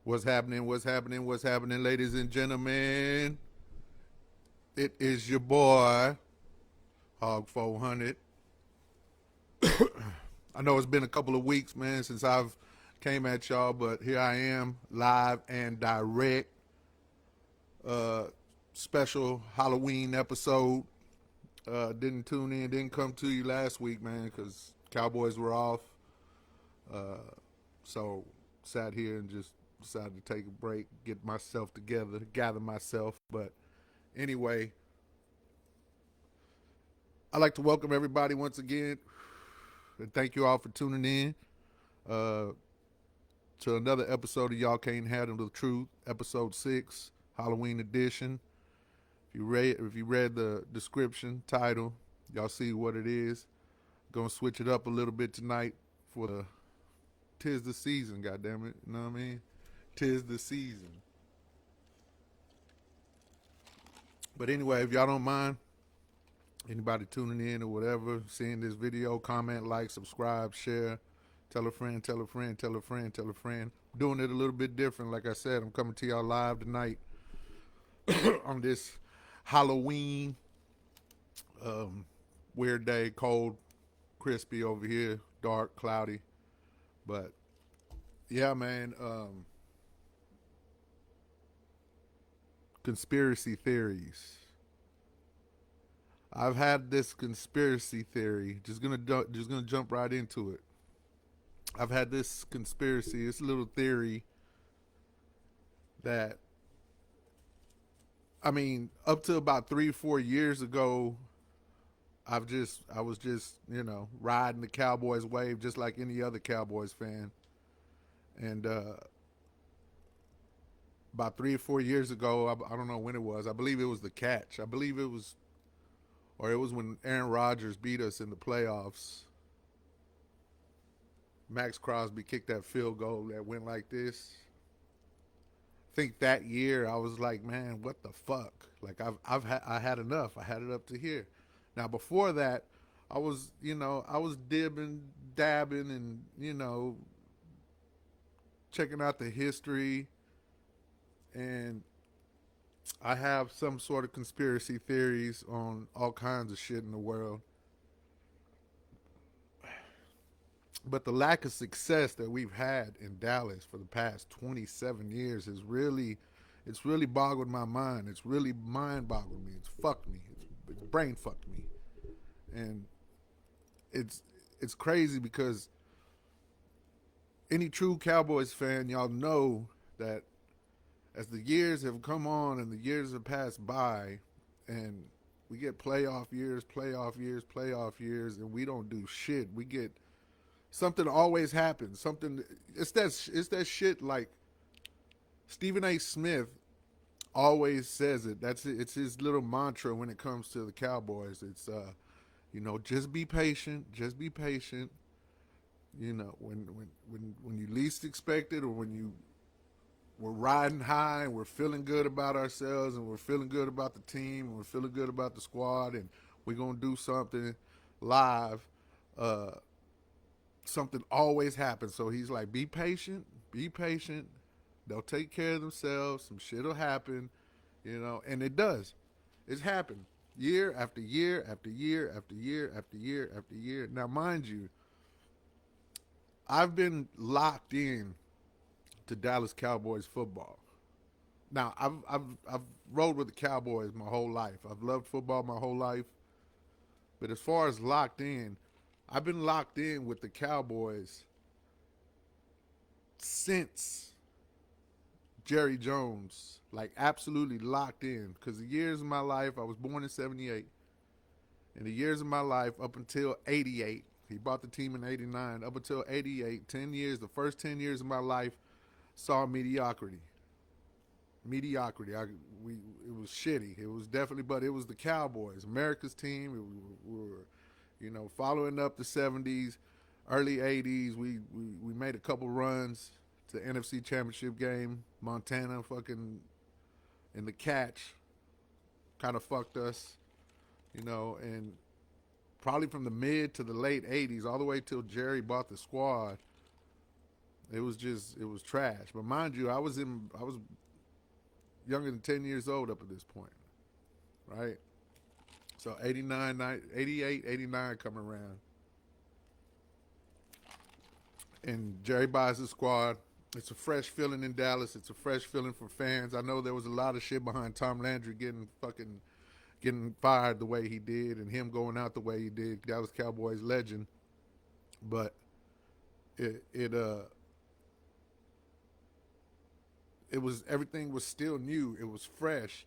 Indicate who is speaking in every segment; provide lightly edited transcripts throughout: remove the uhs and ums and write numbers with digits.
Speaker 1: What's happening? What's happening? What's happening, ladies and gentlemen? It is your boy, Hog 400. I know it's been a couple of weeks, man, since I've came at y'all, but here I am, live and direct. Uh, Special Halloween episode. Didn't tune in, didn't come to you last week, man, because Cowboys were off. So sat here and just decided to take a break, get myself together, gather myself. But anyway, I'd like to welcome everybody once again, and thank you all for tuning in uh, to another episode of Y'all Can't Handle the Truth, Ep.6, Halloween edition. If you read the description title, y'all see what it is. Gonna switch it up a little bit tonight for the tis the season. Goddamn it, you know what I mean? Tis the season. But anyway, if y'all don't mind, anybody tuning in or whatever, seeing this video, comment, like, subscribe, share, tell a friend, tell a friend, tell a friend, tell a friend. I'm doing it a little bit different. Like I said, I'm coming to y'all live tonight on this Halloween weird day, cold, crispy over here, dark, cloudy. But yeah, man, conspiracy theories. I've had this conspiracy theory. Just gonna jump right into it. I've had this little theory that, I mean, up to about 3 or 4 years ago, I was just riding the Cowboys wave just like any other Cowboys fan, and about 3 or 4 years ago, I don't know when it was. I believe it was the catch. I believe it was when Aaron Rodgers beat us in the playoffs. Max Crosby kicked that field goal that went like this. I think that year I was like, man, what the fuck? Like I had enough. I had it up to here. Now before that, I was dibbing, dabbing, and checking out the history, and I have some sort of conspiracy theories on all kinds of shit in the world. But the lack of success that we've had in Dallas for the past 27 years it's really boggled my mind. It's really mind boggled me. It's fucked me. It's brain fucked me. And it's it's crazy because any true Cowboys fan, y'all know that as the years have come on and the years have passed by, and we get playoff years, and we don't do shit. We get something always happens. Something it's that shit like Stephen A. Smith always says it. That's it. It's his little mantra when it comes to the Cowboys. It's just be patient, just be patient. When you least expect it, or when we're riding high and we're feeling good about ourselves and we're feeling good about the team and we're feeling good about the squad and we're gonna do something live. Something always happens. So he's like, be patient, be patient. They'll take care of themselves. Some shit'll happen, and it does. It's happened year after year after year after year after year after year. Now, mind you, I've been locked in to Dallas Cowboys football. Now, I've rode with the Cowboys my whole life. I've loved football my whole life. But as far as locked in, I've been locked in with the Cowboys since Jerry Jones, like absolutely locked in. Because the years of my life, I was born in '78, and the years of my life up until '88, he bought the team in '89. Up until '88, 10 years, the first 10 years of my life saw mediocrity. Mediocrity. It was shitty. It was definitely, but it was the Cowboys, America's team. We were, following up the '70s, early '80s. We made a couple runs to the NFC Championship game. Montana fucking in the catch kind of fucked us, and probably from the mid to the late '80s, all the way till Jerry bought the squad. It was trash. But mind you, I was younger than 10 years old up at this point, right? So 89, 88, 89 come around, and Jerry buys the squad. It's a fresh feeling in Dallas. It's a fresh feeling for fans. I know there was a lot of shit behind Tom Landry getting fired the way he did, and him going out the way he did. Dallas Cowboys legend, but it it uh it was, everything was still new. It was fresh,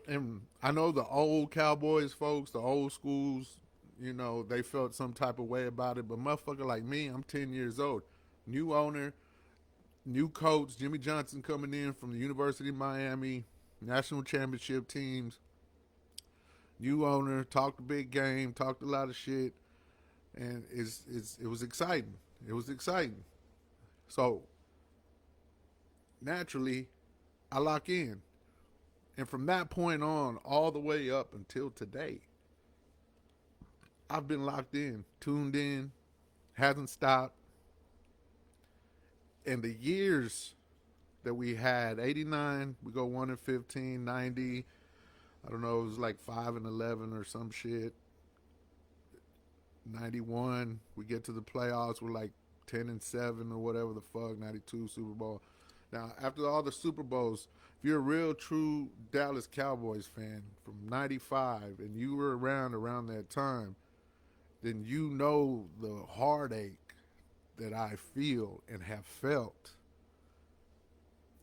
Speaker 1: and I know the old Cowboys folks, the old schools, they felt some type of way about it. But motherfucker like me, I'm 10 years old, new owner, new coach, Jimmy Johnson coming in from the University of Miami, national championship teams, new owner, talked a big game, talked a lot of shit, and it was exciting. It was exciting. So naturally, I lock in, and from that point on, all the way up until today, I've been locked in, tuned in, hasn't stopped. And the years that we had, 89, we go 1 and 15, 90, I don't know, it was like 5 and 11 or some shit. 91, we get to the playoffs, we're like 10 and 7 or whatever the fuck, 92 Super Bowl. Now, after all the Super Bowls, if you're a real true Dallas Cowboys fan from 95 and you were around that time, then you know the heartache that I feel and have felt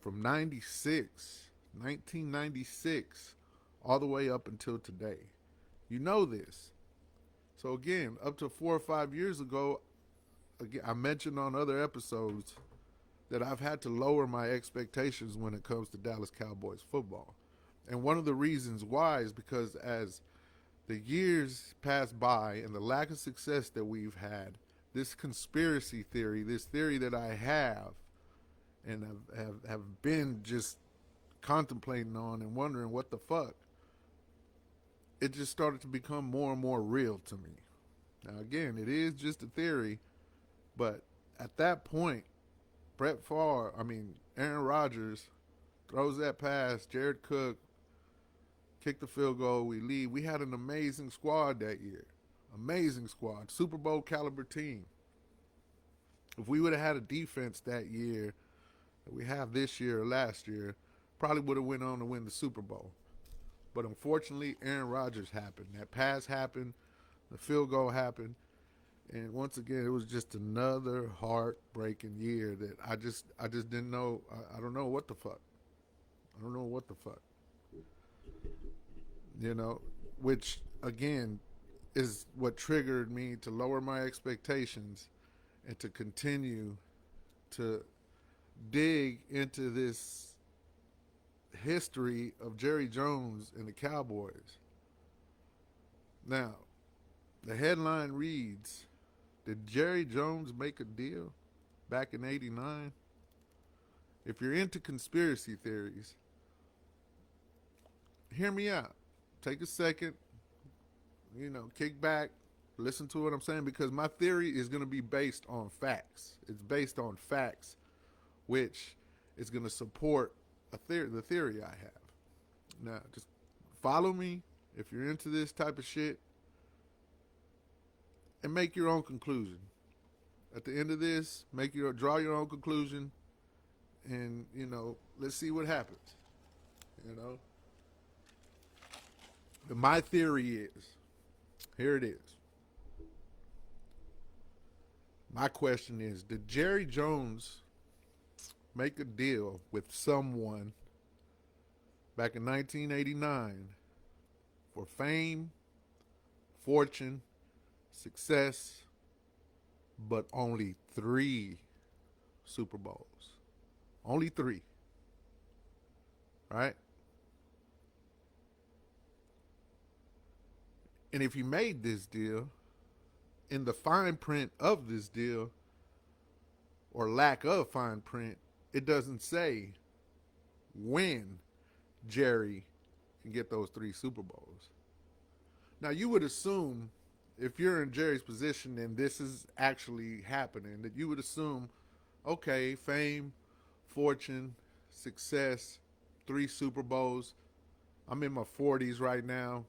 Speaker 1: from 1996, all the way up until today. You know this. So again, up to 4 or 5 years ago, again, I mentioned on other episodes that I've had to lower my expectations when it comes to Dallas Cowboys football. And one of the reasons why is because as the years pass by and the lack of success that we've had, this conspiracy theory, this theory that I have and have been just contemplating on and wondering what the fuck, it just started to become more and more real to me. Now, again, it is just a theory, but at that point, Aaron Rodgers throws that pass, Jared Cook kicked the field goal, we lead. We had an amazing squad that year. Amazing squad, Super Bowl caliber team. If we would have had a defense that year that we have this year or last year, probably would have went on to win the Super Bowl. But unfortunately, Aaron Rodgers happened. That pass happened, the field goal happened, and once again, it was just another heartbreaking year that I just didn't know. I don't know what the fuck. I don't know what the fuck. You know, which again is what triggered me to lower my expectations and to continue to dig into this history of Jerry Jones and the Cowboys. Now, the headline reads, did Jerry Jones make a deal back in 89? If you're into conspiracy theories, hear me out. Take a second, kick back, listen to what I'm saying, because my theory is going to be based on facts. It's based on facts, which is going to support the theory I have. Now, just follow me if you're into this type of shit and make your own conclusion. At the end of this, draw your own conclusion, and let's see what happens. You know, my theory is, here it is. My question is, did Jerry Jones make a deal with someone back in 1989 for fame, fortune, success, but only 3 Super Bowls? Only 3. Right? And if he made this deal, in the fine print of this deal, or lack of fine print, it doesn't say when Jerry can get those 3 Super Bowls. Now, you would assume, if you're in Jerry's position and this is actually happening, that you would assume Okay, fame, fortune, success, 3 Super Bowls. I'm in my 40s right now.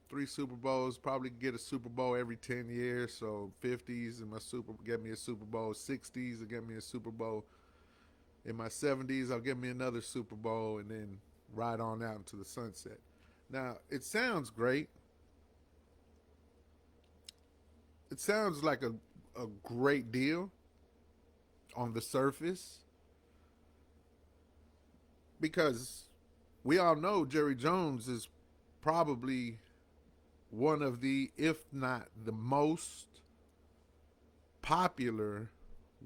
Speaker 1: 3 Super Bowls, probably get a Super Bowl every 10 years. So 50s and my super get me a Super Bowl. 60s will get me a Super Bowl. In my 70s, I'll get me another Super Bowl and then ride on out into the sunset. Now, it sounds great. It sounds like a great deal on the surface because we all know Jerry Jones is probably one of the, if not the most popular,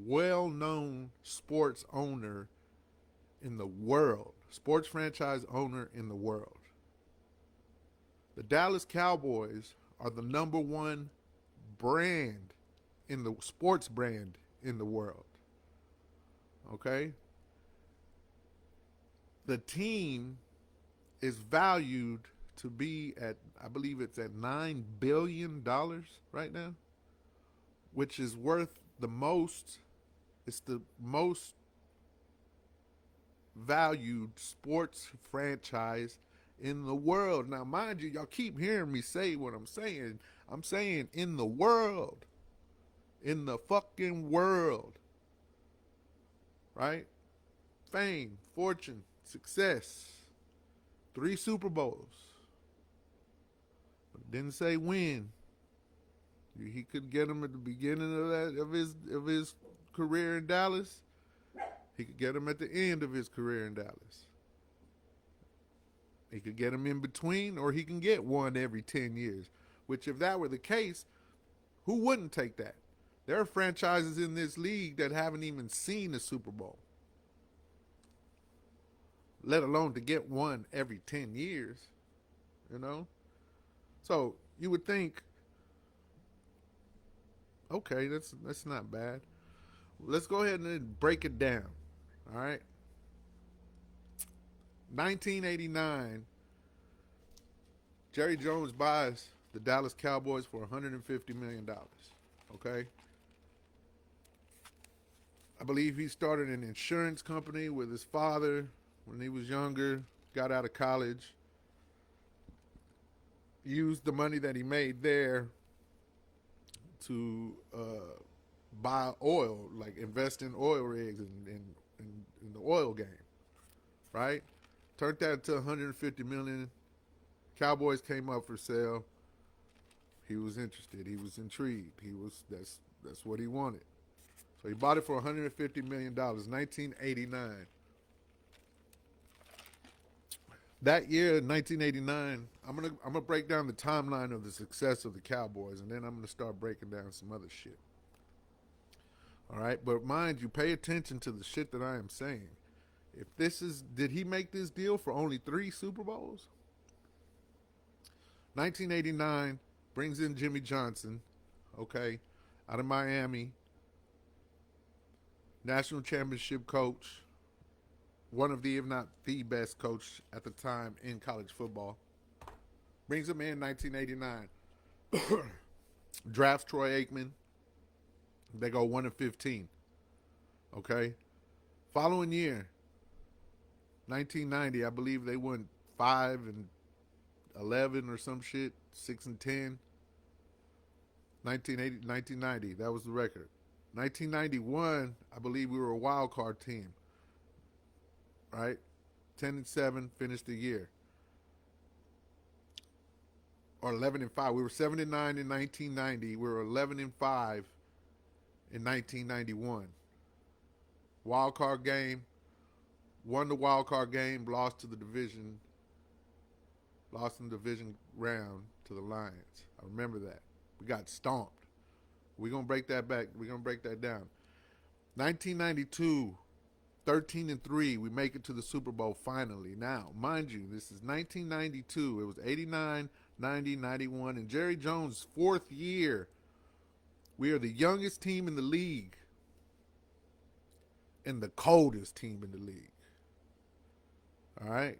Speaker 1: well known sports owner in the world, sports franchise owner in the world. The Dallas Cowboys are the number one brand in the sports brand in the world. Okay? The team is valued to be at, I believe it's at $9 billion right now, which is worth the most. It's the most valued sports franchise in the world. Now, mind you, y'all keep hearing me say what I'm saying. I'm saying in the world. In the fucking world. Right? Fame, fortune, success. 3 Super Bowls. But it didn't say when. He could get him at the beginning of his career in Dallas. He could get him at the end of his career in Dallas. He could get him in between, or he can get one every 10 years. Which, if that were the case, who wouldn't take that? There are franchises in this league that haven't even seen a Super Bowl, let alone to get one every 10 years, you know? So you would think, okay, that's not bad. Let's go ahead and break it down. All right. 1989, Jerry Jones buys the Dallas Cowboys for $150 million. Okay. I believe he started an insurance company with his father when he was younger, got out of college, used the money that he made there to buy oil, like invest in oil rigs and the oil game, right? Turned that into 150 million. Cowboys came up for sale. He was interested. He was intrigued. That's what he wanted. So he bought it for $150 million, 1989. That year, 1989, I'm gonna break down the timeline of the success of the Cowboys, and then I'm gonna start breaking down some other shit. All right, but mind you, pay attention to the shit that I am saying. If this is, did he make this deal for only 3 Super Bowls? 1989 brings in Jimmy Johnson, okay, out of Miami, national championship coach, one of the, if not the best coach at the time in college football. Brings him in 1989. Drafts Troy Aikman. They go 1-15. Okay. Following year, 1990, I believe they went 5-11 or some shit, 6-10. 1980, 1990, that was the record. 1991, I believe we were a wild card team. Right, 10-7, finished the year, or 11-5. We were 7-9 in 1990. We were 11-5 in 1991. Wild card game, won the wild card game, lost to the division, lost in the division round to the Lions. I remember that. We got stomped. We're gonna break that back. We're gonna break that down. 1992, 13-3. We make it to the Super Bowl finally. Now, mind you, this is 1992. It was 89, 90, 91, and Jerry Jones' fourth year. We are the youngest team in the league and the coldest team in the league. All right.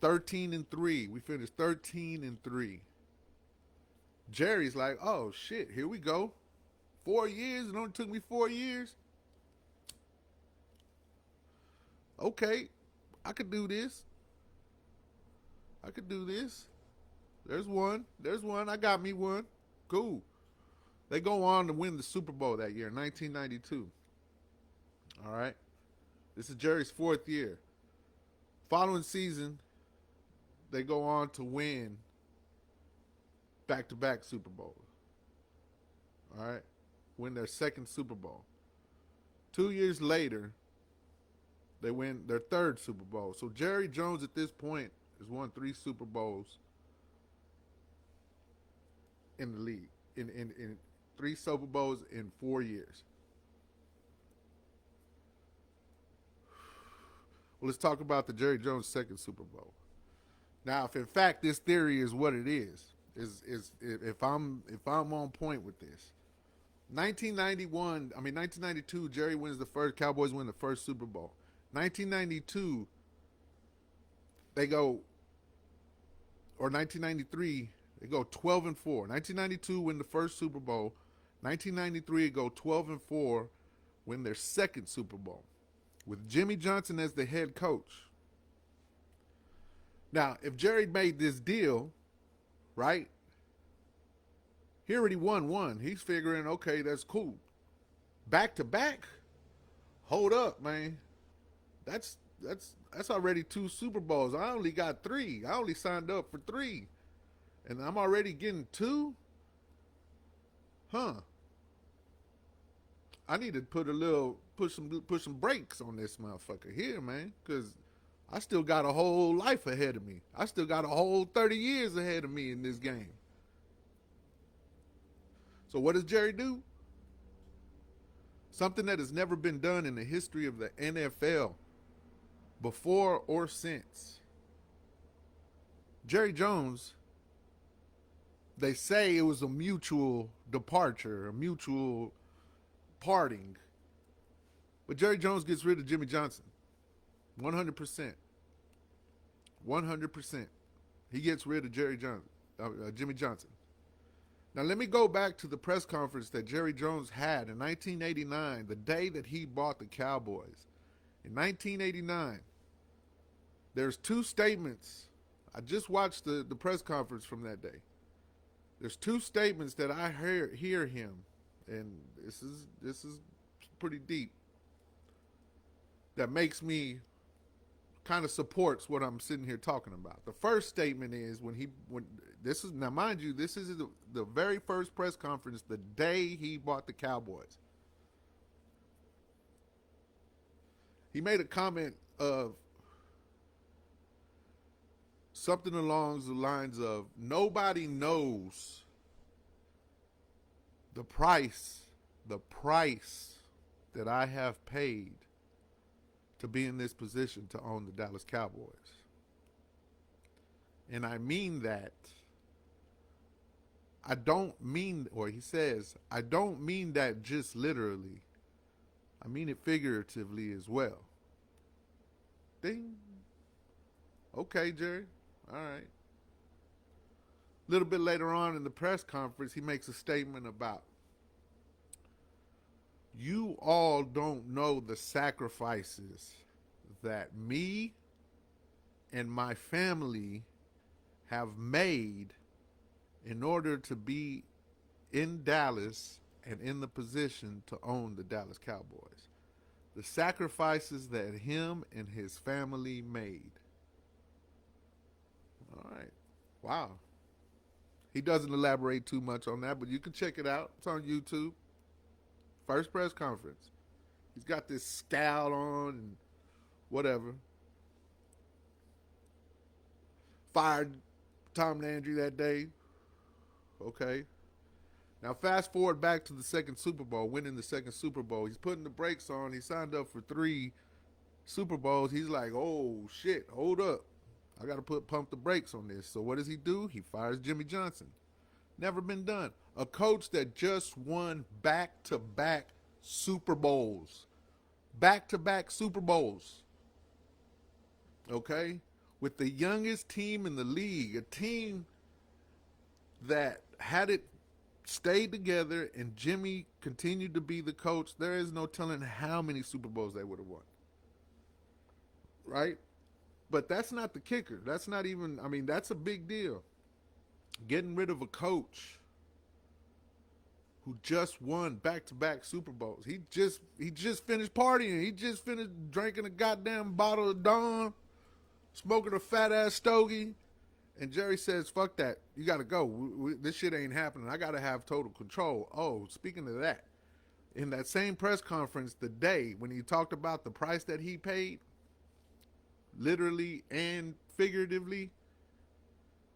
Speaker 1: 13-3. We finished 13-3. Jerry's like, oh shit, here we go. 4 years? It only took me 4 years? Okay, I could do this. I could do this. There's one. There's one. I got me one. Cool. They go on to win the Super Bowl that year, 1992. All right. This is Jerry's fourth year. Following season, they go on to win back-to-back Super Bowls. All right. Win their second Super Bowl. 2 years later, they win their third Super Bowl. So Jerry Jones at this point has won 3 Super Bowls in the league. In 3 Super Bowls in 4 years. Well, let's talk about the Jerry Jones second Super Bowl. Now, if in fact this theory is what it is if I'm on point with this, 1992, Jerry wins the first. Cowboys win the first Super Bowl. 1992, they go, or 1993, they go 12-4. 1992 win the first Super Bowl. 1993 they go 12-4, win their second Super Bowl with Jimmy Johnson as the head coach. Now, if Jerry made this deal, right? He already won one. He's figuring, okay, that's cool. Back to back? Hold up, man. That's already 2 Super Bowls. I only got 3. I only signed up for 3. And I'm already getting 2? Huh. I need to push some brakes on this motherfucker here, man, because I still got a whole life ahead of me. I still got a whole 30 years ahead of me in this game. So what does Jerry do? Something that has never been done in the history of the NFL before or since. Jerry Jones, they say it was a mutual departure, a mutual parting. But Jerry Jones gets rid of Jimmy Johnson. 100%. 100%. He gets rid of Jimmy Johnson. Now, let me go back to the press conference that Jerry Jones had in 1989, the day that he bought the Cowboys. In 1989, there's 2 statements. I just watched the press conference from that day. There's 2 statements that I hear him, and this is pretty deep, that makes me kind of supports what I'm sitting here talking about. The first statement is now mind you, this is the very first press conference the day he bought the Cowboys. He made a comment of something along the lines of, nobody knows the price that I have paid to be in this position to own the Dallas Cowboys. And I mean that. He says, I don't mean that just literally. I mean it figuratively as well. Ding. Okay, Jerry. All right. A little bit later on in the press conference, he makes a statement about, you all don't know the sacrifices that me and my family have made in order to be in Dallas and in the position to own the Dallas Cowboys. The sacrifices that him and his family made. All right. Wow. He doesn't elaborate too much on that, but you can check it out. It's on YouTube. First press conference. He's got this scowl on and whatever. Fired Tom Landry that day. Okay. Now fast forward back to the second Super Bowl, winning the second Super Bowl. He's putting the brakes on. He signed up for 3 Super Bowls. He's like, oh shit, hold up. I got to pump the brakes on this. So what does he do? He fires Jimmy Johnson. Never been done. A coach that just won back-to-back Super Bowls. Back-to-back Super Bowls. Okay? With the youngest team in the league. A team that had it stayed together and Jimmy continued to be the coach, there is no telling how many Super Bowls they would have won. Right? But that's not the kicker. That's not even, I mean, that's a big deal. Getting rid of a coach who just won back-to-back Super Bowls. He just finished partying. He just finished drinking a goddamn bottle of Dawn, smoking a fat ass stogie. And Jerry says, "Fuck that. You got to go. This shit ain't happening. I got to have total control." Oh, speaking of that, in that same press conference, the day when he talked about the price that he paid, literally and figuratively,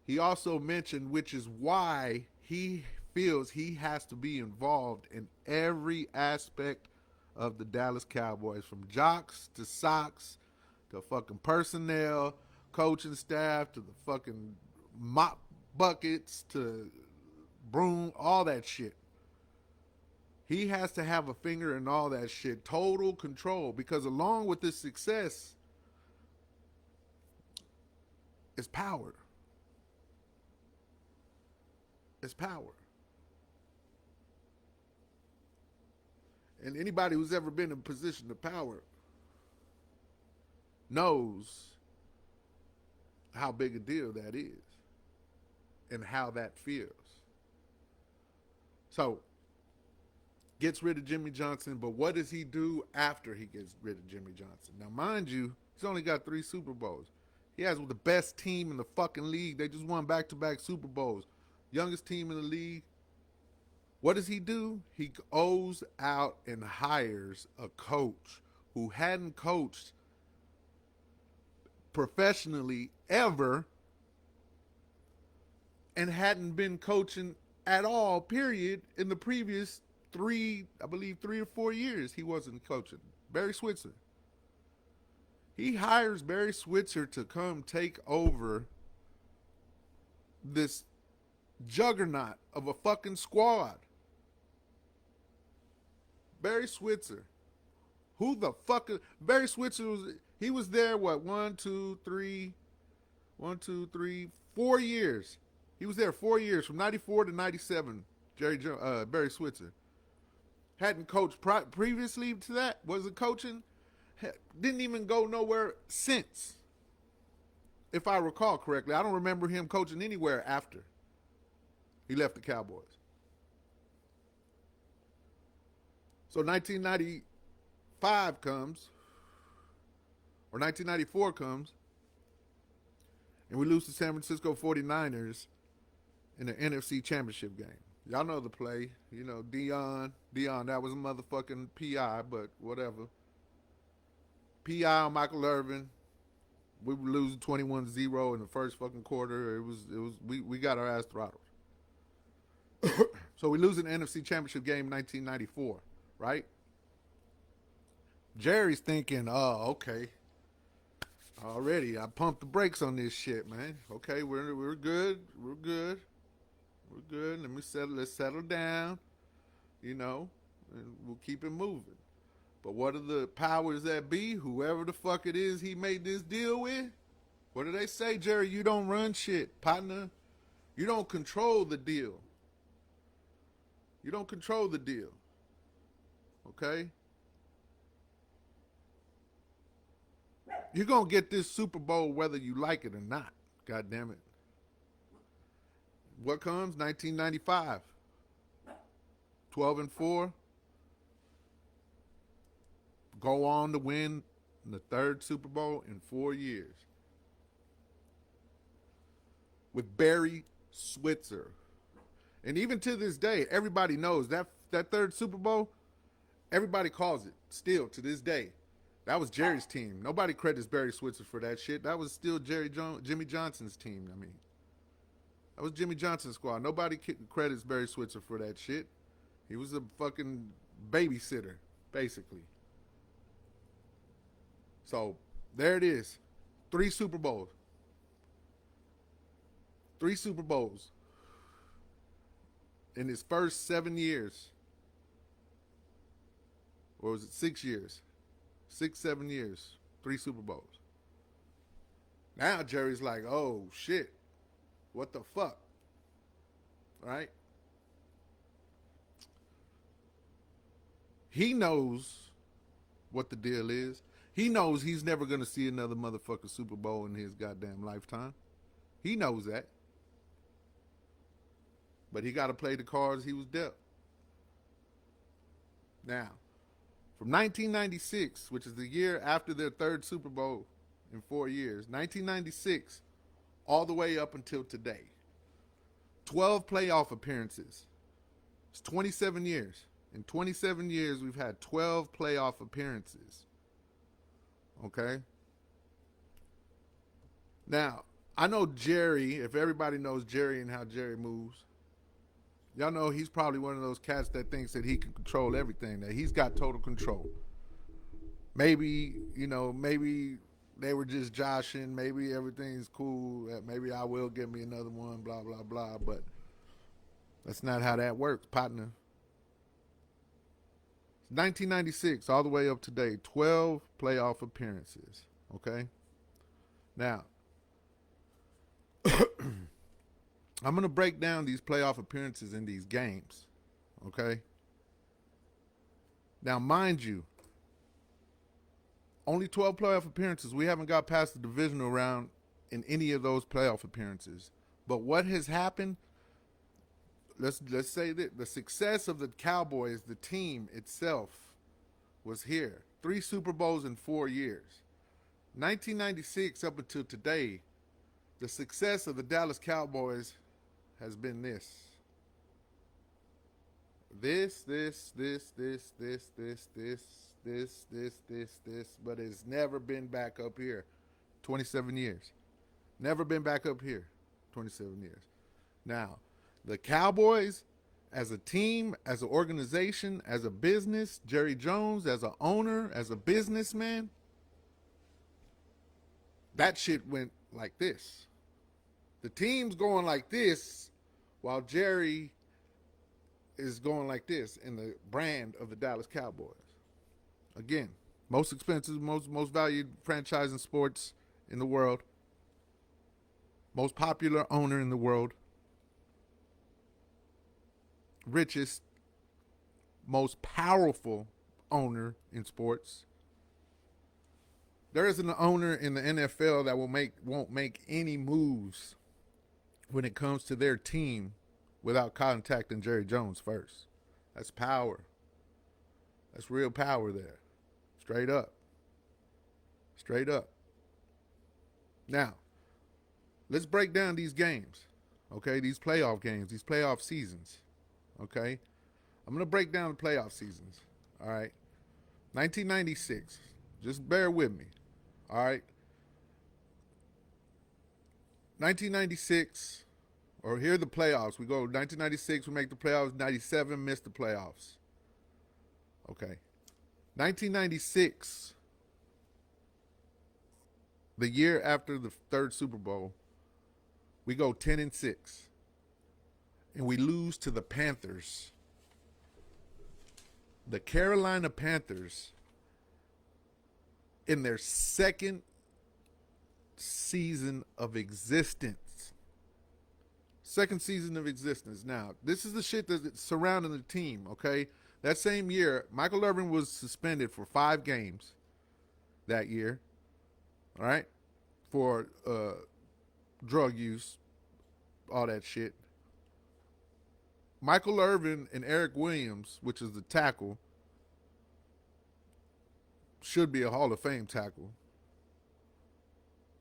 Speaker 1: he also mentioned, which is why he feels he has to be involved in every aspect of the Dallas Cowboys, from jocks to socks to fucking personnel, coaching staff to the fucking mop buckets to broom, all that shit. He has to have a finger in all that shit, total control, because along with this success is power. It's power. And anybody who's ever been in a position of power knows how big a deal that is and how that feels. So, gets rid of Jimmy Johnson, but what does he do after he gets rid of Jimmy Johnson? Now, mind you, he's only got 3 Super Bowls. He has the best team in the fucking league. They just won back-to-back Super Bowls. Youngest team in the league. What does he do? He goes out and hires a coach who hadn't coached professionally ever and hadn't been coaching at all, period, in the previous 3 or 4 years. He wasn't coaching. Barry Switzer. He hires Barry Switzer to come take over this juggernaut of a fucking squad. Barry Switzer. Who the fuck is Barry Switzer? He was there, what, 4 years. He was there 4 years, from 94 to 97, Barry Switzer. Hadn't coached previously to that, wasn't coaching, didn't even go nowhere since, if I recall correctly. I don't remember him coaching anywhere after he left the Cowboys. So 1995 comes, or 1994 comes, and we lose to San Francisco 49ers in the NFC Championship game. Y'all know the play. You know, Dion, that was a motherfucking PI, but whatever. PI on Michael Irvin. We were losing 21-0 in the first fucking quarter. We got our ass throttled. So we lose an NFC Championship game in 1994, right? Jerry's thinking, oh, okay. Already, I pumped the brakes on this shit, man. Okay, we're good. We're good. Let's settle down, you know, and we'll keep it moving. But what are the powers that be? Whoever the fuck it is he made this deal with? What do they say, Jerry? You don't run shit, partner. You don't control the deal. You don't control the deal. Okay? You're going to get this Super Bowl whether you like it or not. God damn it. What comes? 1995. 12-4. Go on to win the 3rd Super Bowl in 4 years. With Barry Switzer. And even to this day, everybody knows that 3rd Super Bowl, everybody calls it still to this day. That was Jerry's team. Nobody credits Barry Switzer for that shit. That was still Jimmy Johnson's team, I mean. That was Jimmy Johnson's squad. Nobody credits Barry Switzer for that shit. He was a fucking babysitter, basically. So, there it is. 3 Super Bowls. 3 Super Bowls. In his first 7 years. Or was it 6 years? 6, 7 years. 3 Super Bowls. Now Jerry's like, oh, shit. What the fuck? Right? He knows what the deal is. He knows he's never going to see another motherfucking Super Bowl in his goddamn lifetime. He knows that. But he got to play the cards he was dealt. Now, from 1996, which is the year after their third Super Bowl in 4 years, 1996, all the way up until today, 12 playoff appearances. It's 27 years. In 27 years, we've had 12 playoff appearances. Okay? Now, I know Jerry, if everybody knows Jerry and how Jerry moves, y'all know he's probably one of those cats that thinks that he can control everything, that he's got total control. Maybe, maybe they were just joshing. Maybe everything's cool. Maybe I will get me another one, blah, blah, blah. But that's not how that works, partner. 1996 all the way up to today, 12 playoff appearances. Okay? Now, I'm going to break down these playoff appearances in these games. Okay? Now, mind you, only 12 playoff appearances. We haven't got past the divisional round in any of those playoff appearances. But what has happened, let's say that the success of the Cowboys, the team itself, was here. 3 Super Bowls in 4 years. 1996 up until today, the success of the Dallas Cowboys has been this. This, but it's never been back up here. 27 years. Never been back up here. 27 years. Now, the Cowboys, as a team, as an organization, as a business, Jerry Jones, as an owner, as a businessman, that shit went like this. The team's going like this while Jerry is going like this in the brand of the Dallas Cowboys. Again, most expensive, most valued franchise in sports in the world. Most popular owner in the world. Richest, most powerful owner in sports. There isn't an owner in the NFL that won't make any moves when it comes to their team without contacting Jerry Jones first. That's power. That's real power there. Straight up. Straight up. Now, let's break down these games. Okay, these playoff games, these playoff seasons. Okay? I'm going to break down the playoff seasons. All right? 1996. Just bear with me. All right? 1996, or here are the playoffs. We go 1996, we make the playoffs. 97, miss the playoffs. Okay. 1996, the year after the third Super Bowl, we go 10-6. And we lose to the Panthers. The Carolina Panthers, in their second season of existence. Second season of existence. Now, this is the shit that's surrounding the team, okay? That same year, Michael Irvin was suspended for 5 games that year, all right? For drug use, all that shit. Michael Irvin and Eric Williams, which is the tackle, should be a Hall of Fame tackle,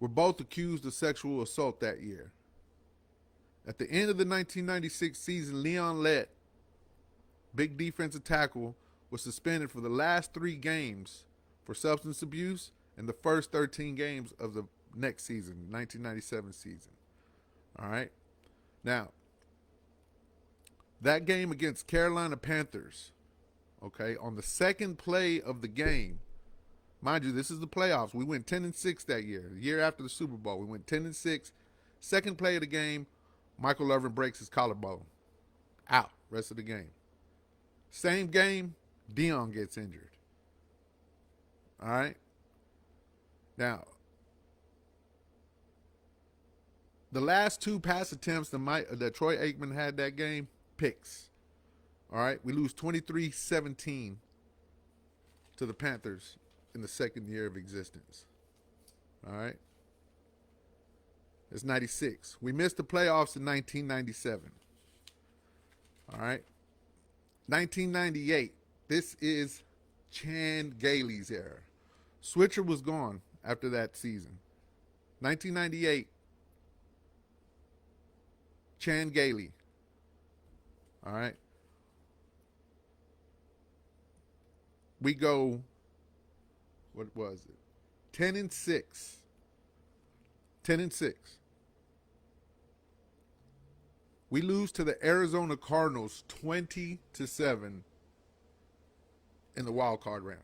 Speaker 1: were both accused of sexual assault that year. At the end of the 1996 season, Leon Lett, big defensive tackle, was suspended for the last 3 games for substance abuse and the first 13 games of the next season, 1997 season. All right? Now, that game against Carolina Panthers, okay, on the second play of the game, mind you, this is the playoffs. We went 10-6 that year. The year after the Super Bowl, we went 10-6. Second play of the game, Michael Irvin breaks his collarbone. Out. Rest of the game. Same game, Dion gets injured. All right? Now, the last 2 pass attempts that Troy Aikman had that game, picks. All right? We lose 23-17 to the Panthers in the second year of existence. All right. It's 96. We missed the playoffs in 1997. All right. 1998. This is Chan Gailey's era. Switcher was gone after that season. 1998. Chan Gailey. All right. We go, what was it? 10-6. 10-6. We lose to the Arizona Cardinals 20-7 in the wild card round.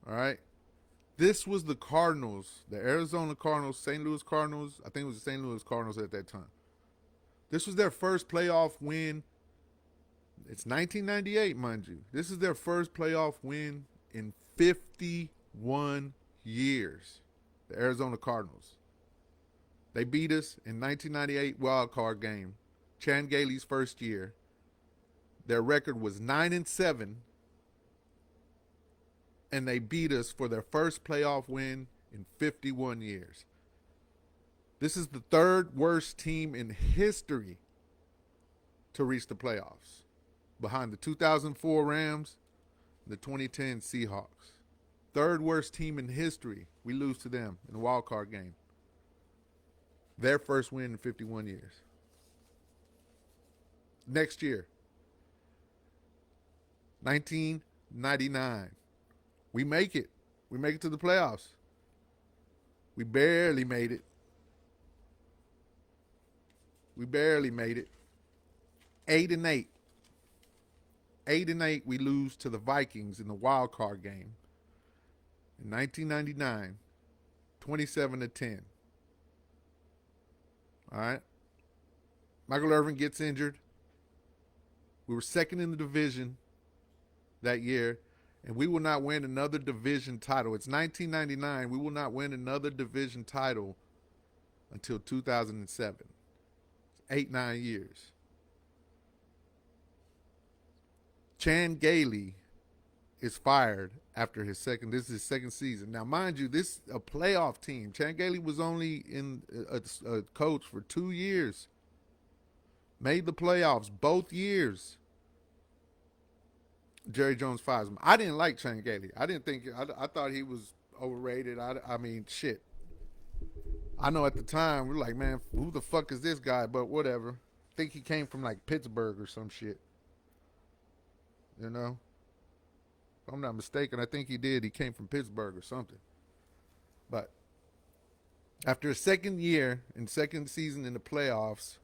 Speaker 1: All right. This was the Cardinals, the Arizona Cardinals, St. Louis Cardinals. I think it was the St. Louis Cardinals at that time. This was their first playoff win. It's 1998, mind you. This is their first playoff win in 51 years. The Arizona Cardinals. They beat us in 1998 wild card game. Chan Gailey's first year. Their record was 9-7. And they beat us for their first playoff win in 51 years. This is the third worst team in history to reach the playoffs, behind the 2004 Rams and the 2010 Seahawks. Third worst team in history. We lose to them in the wild card game. Their first win in 51 years. Next year, 1999. We make it. We make it to the playoffs. We barely made it. We barely made it. 8-8. 8-8, we lose to the Vikings in the wild card game. In 1999, 27-10. All right. Michael Irvin gets injured. We were second in the division that year, and we will not win another division title. It's 1999. We will not win another division title until 2007. 8-9 years. Chan Gailey is fired after this is his second season. Now, mind you, this is a playoff team. Chan Gailey was only in a coach for 2 years. Made the playoffs both years. Jerry Jones fires him. I didn't like Chan Gailey. I thought he was overrated. I mean, shit. I know at the time, we were like, man, who the fuck is this guy? But whatever. I think he came from like Pittsburgh or some shit. You know? If I'm not mistaken, I think he did. He came from Pittsburgh or something. But after a second year and second season in the playoffs,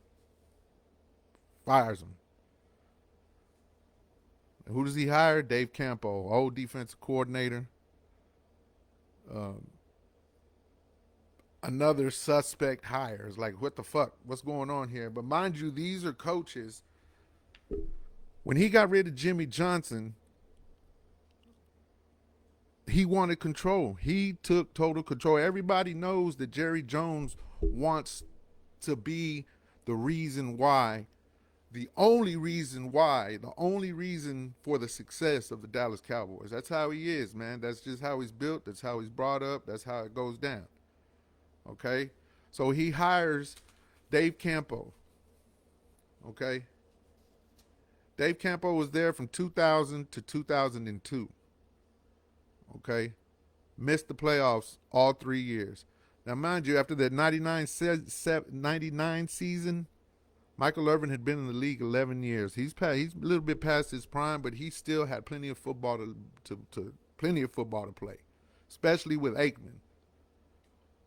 Speaker 1: fires him. And who does he hire? Dave Campo, old defensive coordinator. Another suspect hire. It's like, what the fuck? What's going on here? But mind you, these are coaches. When he got rid of Jimmy Johnson, he wanted control. He took total control. Everybody knows that Jerry Jones wants to be the reason why, the only reason for the success of the Dallas Cowboys. That's how he is, man. That's just how he's built. That's how he's brought up. That's how it goes down. Okay? So he hires Dave Campo. Okay? Dave Campo was there from 2000 to 2002. Okay? Missed the playoffs all 3 years. Now, mind you, after that 99 season, Michael Irvin had been in the league 11 years. He's a little bit past his prime, but he still had plenty of football to play, especially with Aikman.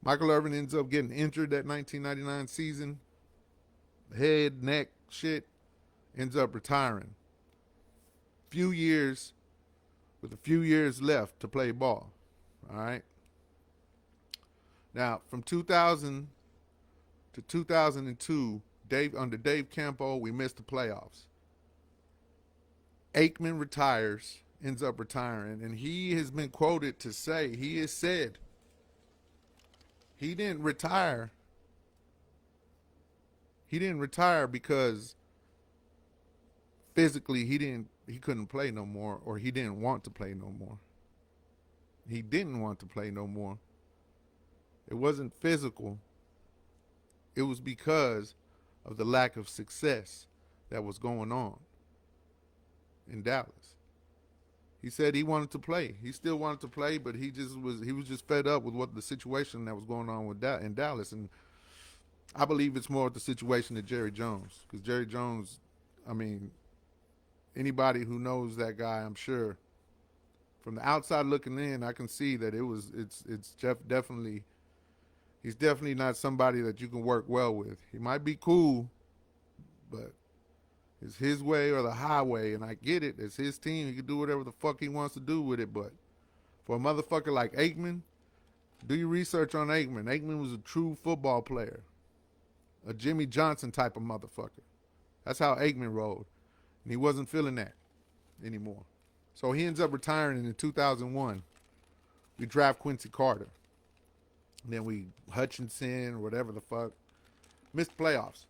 Speaker 1: Michael Irvin ends up getting injured that 1999 season. Head, neck, shit. Ends up retiring. With a few years left to play ball. All right. Now, from 2000 to 2002, under Dave Campo, we missed the playoffs. Aikman ends up retiring, and he has been quoted to say, he has said, he didn't retire. He didn't retire because physically he he couldn't play no more, or he didn't want to play no more. He didn't want to play no more. It wasn't physical. It was because of the lack of success that was going on in Dallas. He said he wanted to play. He still wanted to play, but he was just fed up with what the situation that was going on with that in Dallas. And I believe it's more of the situation than Jerry Jones, because Jerry Jones, I mean, anybody who knows that guy, I'm sure, from the outside looking in, I can see that it's Jeff definitely. He's definitely not somebody that you can work well with. He might be cool, but it's his way or the highway, and I get it. It's his team. He can do whatever the fuck he wants to do with it, but for a motherfucker like Aikman, do your research on Aikman. Aikman was a true football player, a Jimmy Johnson type of motherfucker. That's how Aikman rolled, and he wasn't feeling that anymore. So he ends up retiring in 2001. We draft Quincy Carter. And then we Hutchinson, whatever the fuck. Missed playoffs.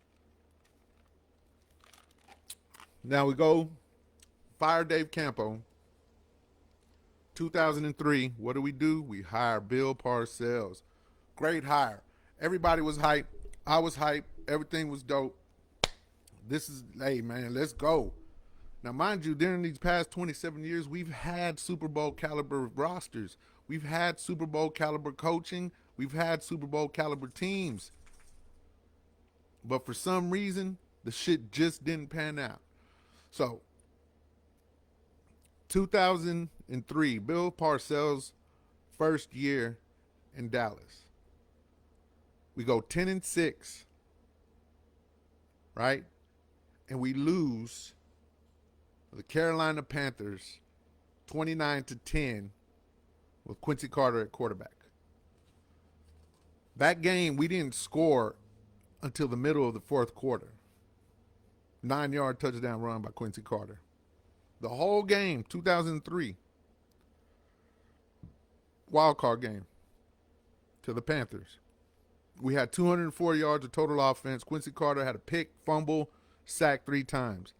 Speaker 1: Now we go fire Dave Campo. 2003, what do? We hire Bill Parcells. Great hire. Everybody was hyped. I was hyped. Everything was dope. Hey man, let's go. Now, mind you, during these past 27 years, we've had Super Bowl caliber rosters. We've had Super Bowl caliber coaching. We've had Super Bowl caliber teams. But for some reason, the shit just didn't pan out. So, 2003, Bill Parcells' first year in Dallas. We go 10-6, right? And we lose the Carolina Panthers 29-10 with Quincy Carter at quarterback. That game, we didn't score until the middle of the fourth quarter. 9-yard touchdown run by Quincy Carter. The whole game, 2003, wild card game to the Panthers. We had 204 yards of total offense. Quincy Carter had a pick, fumble, sack 3 times.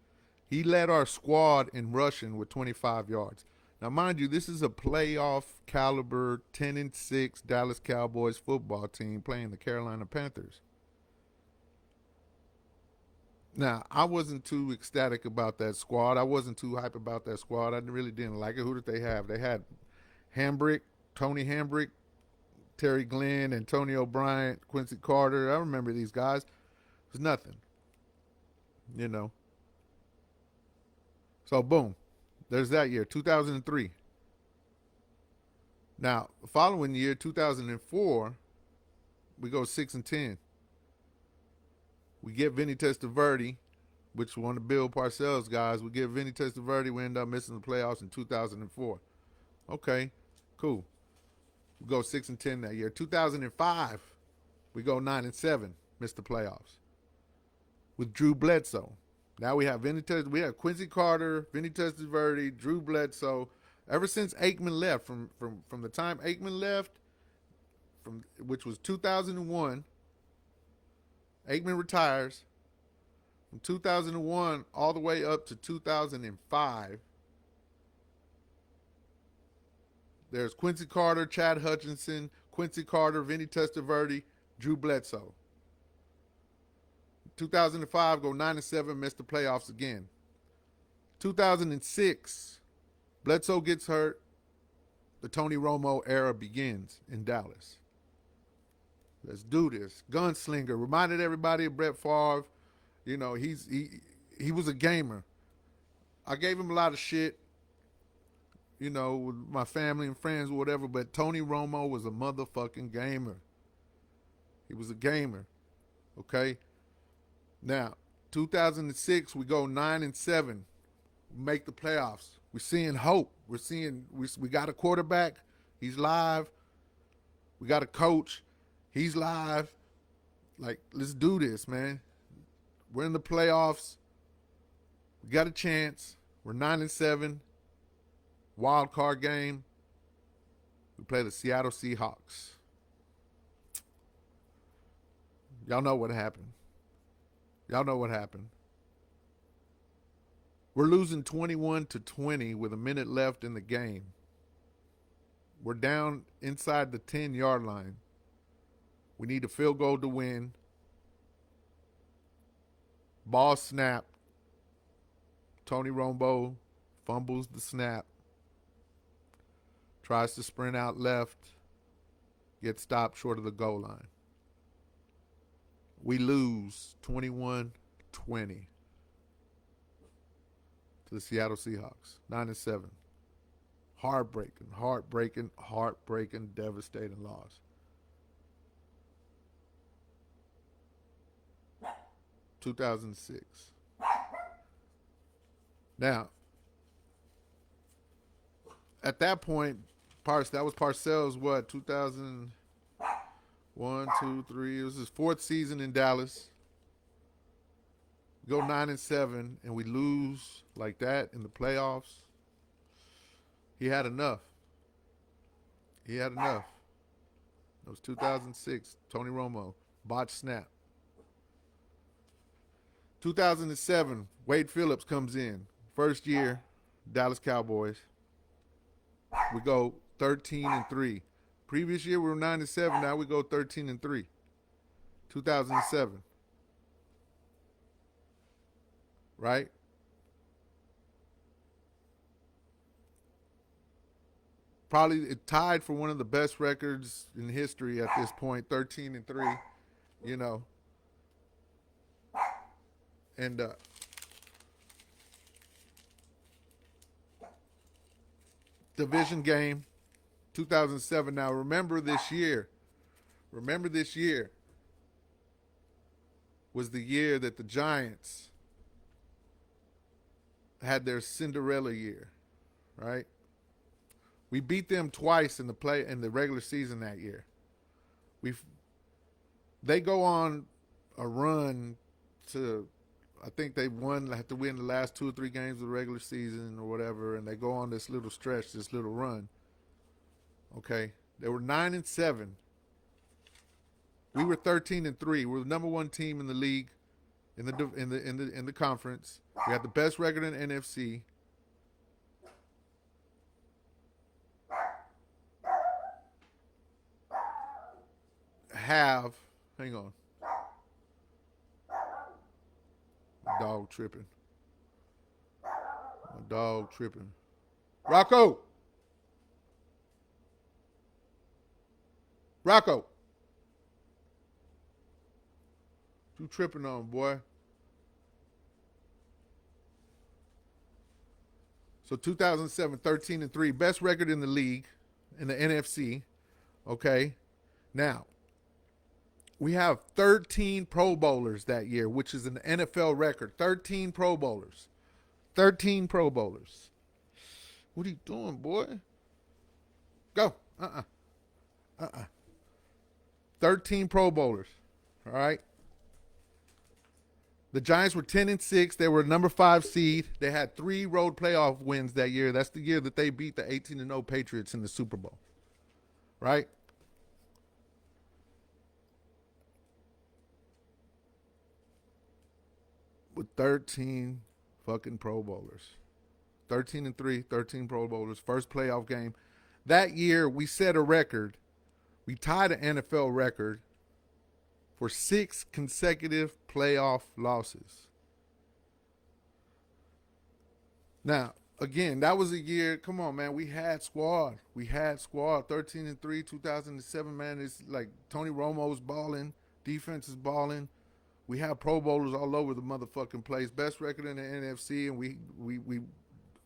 Speaker 1: He led our squad in rushing with 25 yards. Now, mind you, this is a playoff caliber 10-6 Dallas Cowboys football team playing the Carolina Panthers. Now, I wasn't too ecstatic about that squad. I wasn't too hype about that squad. I really didn't like it. Who did they have? They had Tony Hambrick, Terry Glenn, Antonio Bryant, Quincy Carter. I remember these guys. It was nothing, you know. So, boom. There's that year, 2003. Now, the following year, 2004, we go 6-10. We get Vinny Testaverde, which was one of Bill Parcells' guys. We get Vinny Testaverde. We end up missing the playoffs in 2004. Okay, cool. We go 6-10 that year. 2005, we go 9-7. Missed the playoffs with Drew Bledsoe. Now we have Quincy Carter, Vinny Testaverde, Drew Bledsoe. Ever since Aikman left, from the time Aikman left, which was 2001, Aikman retires. From 2001 all the way up to 2005, there's Quincy Carter, Chad Hutchinson, Quincy Carter, Vinny Testaverde, Drew Bledsoe. 2005, go 9-7, missed the playoffs again. 2006, Bledsoe gets hurt. The Tony Romo era begins in Dallas. Let's do this. Gunslinger. Reminded everybody of Brett Favre. You know, he was a gamer. I gave him a lot of shit, you know, with my family and friends or whatever, but Tony Romo was a motherfucking gamer. He was a gamer. Okay? Now, 2006, we go 9-7, make the playoffs. We're seeing hope. We got a quarterback. He's live. We got a coach. He's live. Like, let's do this, man. We're in the playoffs. We got a chance. We're 9-7. Wild card game. We play the Seattle Seahawks. Y'all know what happened. We're losing 21-20 with a minute left in the game. We're down inside the 10-yard line. We need a field goal to win. Ball snap. Tony Romo fumbles the snap. Tries to sprint out left. Gets stopped short of the goal line. We lose 21-20 to the Seattle Seahawks. 9-7. Heartbreaking, devastating loss. (2006). Now, at that point, that was Parcells, what, 2001, 2, 3. It was his fourth season in Dallas. We go 9-7, and we lose like that in the playoffs. He had enough. It was 2006. Tony Romo, botched snap. 2007, Wade Phillips comes in. First year, Dallas Cowboys. We go 13-3. Previous year we were 9-7. Now we go 13-3. 2007. Right? Probably it tied for one of the best records in history at this point. 13-3. You know. And division game, 2007. Now remember this year was the year that the Giants had their Cinderella year, right? We beat them twice in the regular season that year. They go on a run to, I think they have to win the last 2 or 3 games of the regular season or whatever, and they go on this little stretch, this little run. Okay, they were 9-7. We were 13-3. We were the number 1 team in the league, in the conference. We had the best record in the NFC. Hang on. My dog tripping. Rocco! You tripping on, boy. So 2007, 13-3. Best record in the league, in the NFC. Okay. Now, we have 13 Pro Bowlers that year, which is an NFL record. 13 Pro Bowlers. What are you doing, boy? Go. 13 Pro Bowlers. All right. The Giants were 10-6. They were number 5 seed. They had 3 road playoff wins that year. That's the year that they beat the 18-0 Patriots in the Super Bowl. Right? With 13 fucking Pro Bowlers. 13-3, 13 Pro Bowlers. First playoff game. That year, we set a record. We tied an NFL record for 6 consecutive playoff losses. Now, again, that was a year, come on, man, we had squad. 13-3, 2007, man. It's like Tony Romo's balling. Defense is balling. We have Pro Bowlers all over the motherfucking place. Best record in the NFC, and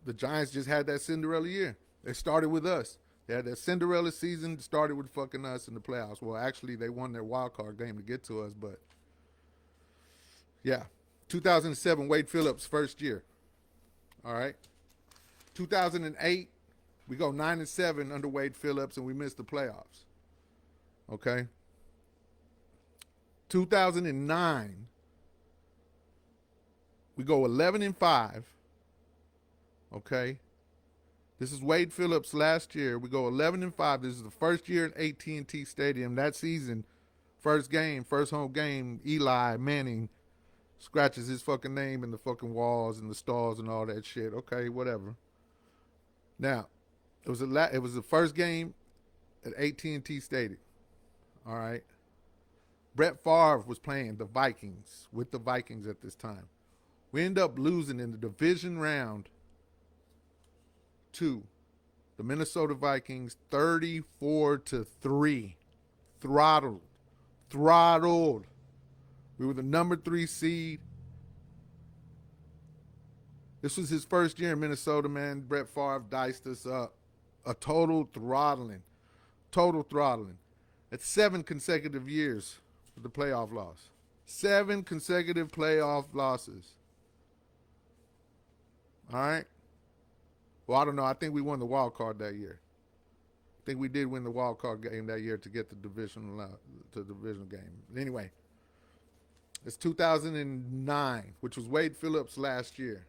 Speaker 1: the Giants just had that Cinderella year. They started with us. They had that Cinderella season, started with fucking us in the playoffs. Well, actually, they won their wild card game to get to us, but yeah. 2007, Wade Phillips, first year. All right. 2008, we go 9-7 under Wade Phillips, and we miss the playoffs. Okay. 2009, we go 11-5. Okay. This is Wade Phillips last year. We go 11-5. This is the first year at AT&T Stadium. That season, first home game, Eli Manning Scratches his fucking name in the fucking walls and the stalls and all that shit. Okay, whatever. Now, it was the first game at AT&T Stadium. All right. Brett Favre was playing the Vikings with the Vikings at this time. We end up losing in the division round to the Minnesota Vikings 34-3. Throttled. Throttled. We were the number 3 seed. This was his first year in Minnesota, man. Brett Favre diced us up. A total throttling. Total throttling. That's 7 consecutive years with the playoff loss. 7 consecutive playoff losses. All right? Well, I don't know. I think we won the wild card that year. I think we did win the wild card game that year to get the divisional game. Anyway, it's 2009, which was Wade Phillips last year.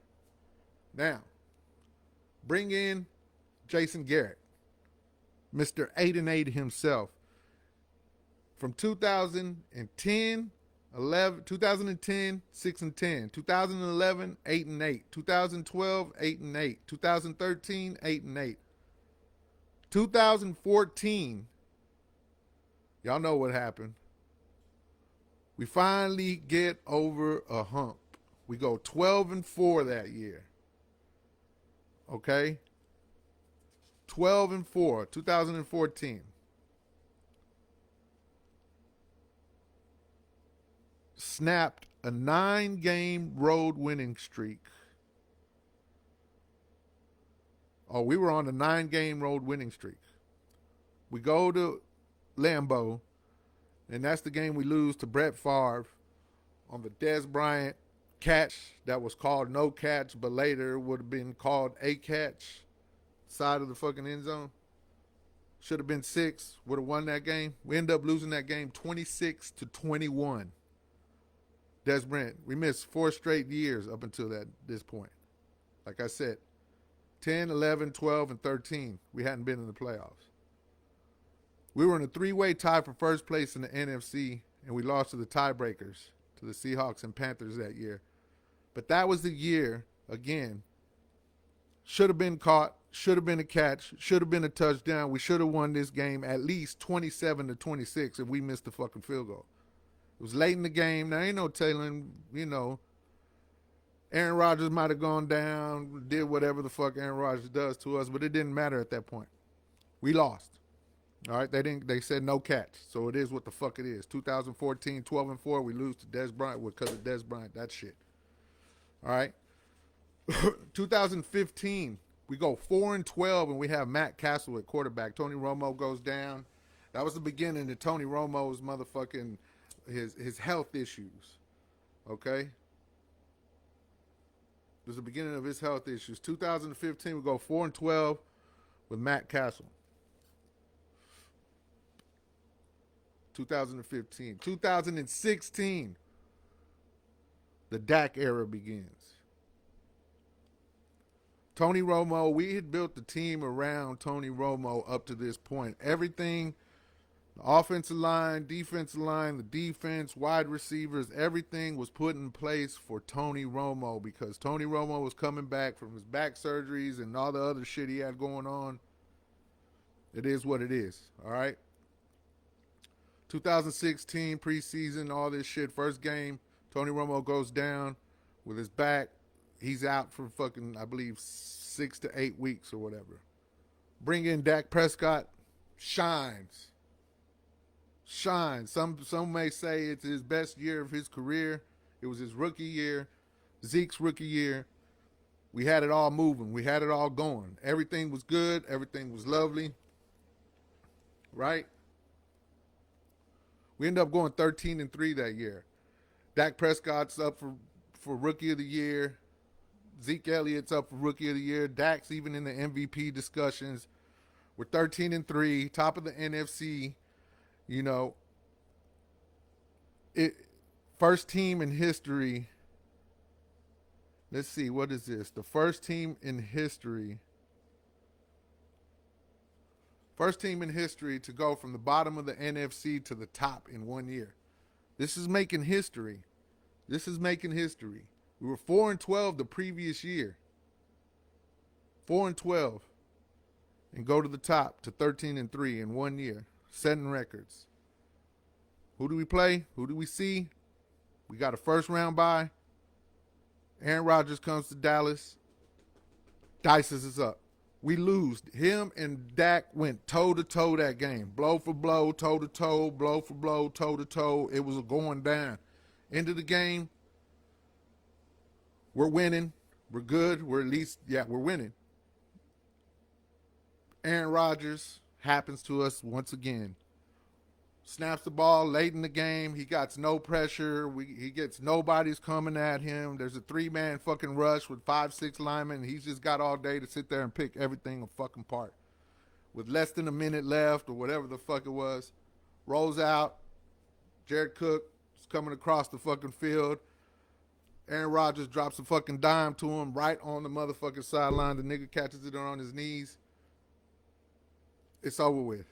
Speaker 1: Now, bring in Jason Garrett, Mr. 8-8 himself. From 2010, 6-10, 2011, 8-8, 2012, 8-8, 2013, 8-8, 2014. Y'all know what happened. We finally get over a hump. We go 12-4 that year. Okay? 12-4, 2014. Snapped a 9-game road winning streak. Oh, we were on a 9-game road winning streak. We go to Lambeau, and that's the game we lose to Brett Favre on the Dez Bryant catch that was called no catch, but later would have been called a catch, side of the fucking end zone. Should have been 6, would have won that game. We end up losing that game 26-21. Dez Bryant, we missed 4 straight years up until this point. Like I said, 10, 11, 12, and 13, we hadn't been in the playoffs. We were in a 3-way tie for first place in the NFC, and we lost to the tiebreakers, to the Seahawks and Panthers that year. But that was the year, again, should have been caught, should have been a catch, should have been a touchdown. We should have won this game at least 27-26 if we missed the fucking field goal. It was late in the game. There ain't no telling, Aaron Rodgers might have gone down, did whatever the fuck Aaron Rodgers does to us, but it didn't matter at that point. We lost. All right, they said no catch, so it is what the fuck it is. 2014, 12-4, we lose to Dez Bryant because of Dez Bryant. That shit. All right. 2015, we go 4-12, and we have Matt Castle at quarterback. Tony Romo goes down. That was the beginning of Tony Romo's motherfucking his health issues. Okay. It was the beginning of his health issues. 2015, we go 4-12 with Matt Castle. 2015. 2016, the Dak era begins. Tony Romo, we had built the team around Tony Romo up to this point. Everything, the offensive line, defensive line, the defense, wide receivers, everything was put in place for Tony Romo because Tony Romo was coming back from his back surgeries and all the other shit he had going on. It is what it is, all right? 2016 preseason, all this shit. First game, Tony Romo goes down with his back. He's out for fucking, I believe, 6 to 8 weeks or whatever. Bring in Dak Prescott. Shines. Some may say it's his best year of his career. It was his rookie year. Zeke's rookie year. We had it all moving. We had it all going. Everything was good. Everything was lovely. Right? We ended up going 13-3 that year. Dak Prescott's up for Rookie of the Year. Zeke Elliott's up for Rookie of the Year. Dak's even in the MVP discussions. We're 13-3, top of the NFC. First team in history. Let's see, what is this? The first team in history. First team in history to go from the bottom of the NFC to the top in 1 year. This is making history. This is making history. We were 4-12 the previous year. 4-12. And go to the top to 13-3 in 1 year. Setting records. Who do we play? Who do we see? We got a first round bye. Aaron Rodgers comes to Dallas. Dices us up. We lose. Him and Dak went toe-to-toe that game. Blow for blow, toe-to-toe, blow for blow, toe-to-toe. It was going down. End of the game, we're winning. We're good. We're at least, we're winning. Aaron Rodgers happens to us once again. Snaps the ball late in the game. He got no pressure. He gets nobody's coming at him. There's a 3-man fucking rush with 5-6 linemen. He's just got all day to sit there and pick everything a fucking part. With less than a minute left or whatever the fuck it was, rolls out. Jared Cook is coming across the fucking field. Aaron Rodgers drops a fucking dime to him right on the motherfucking sideline. The nigga catches it on his knees. It's over with.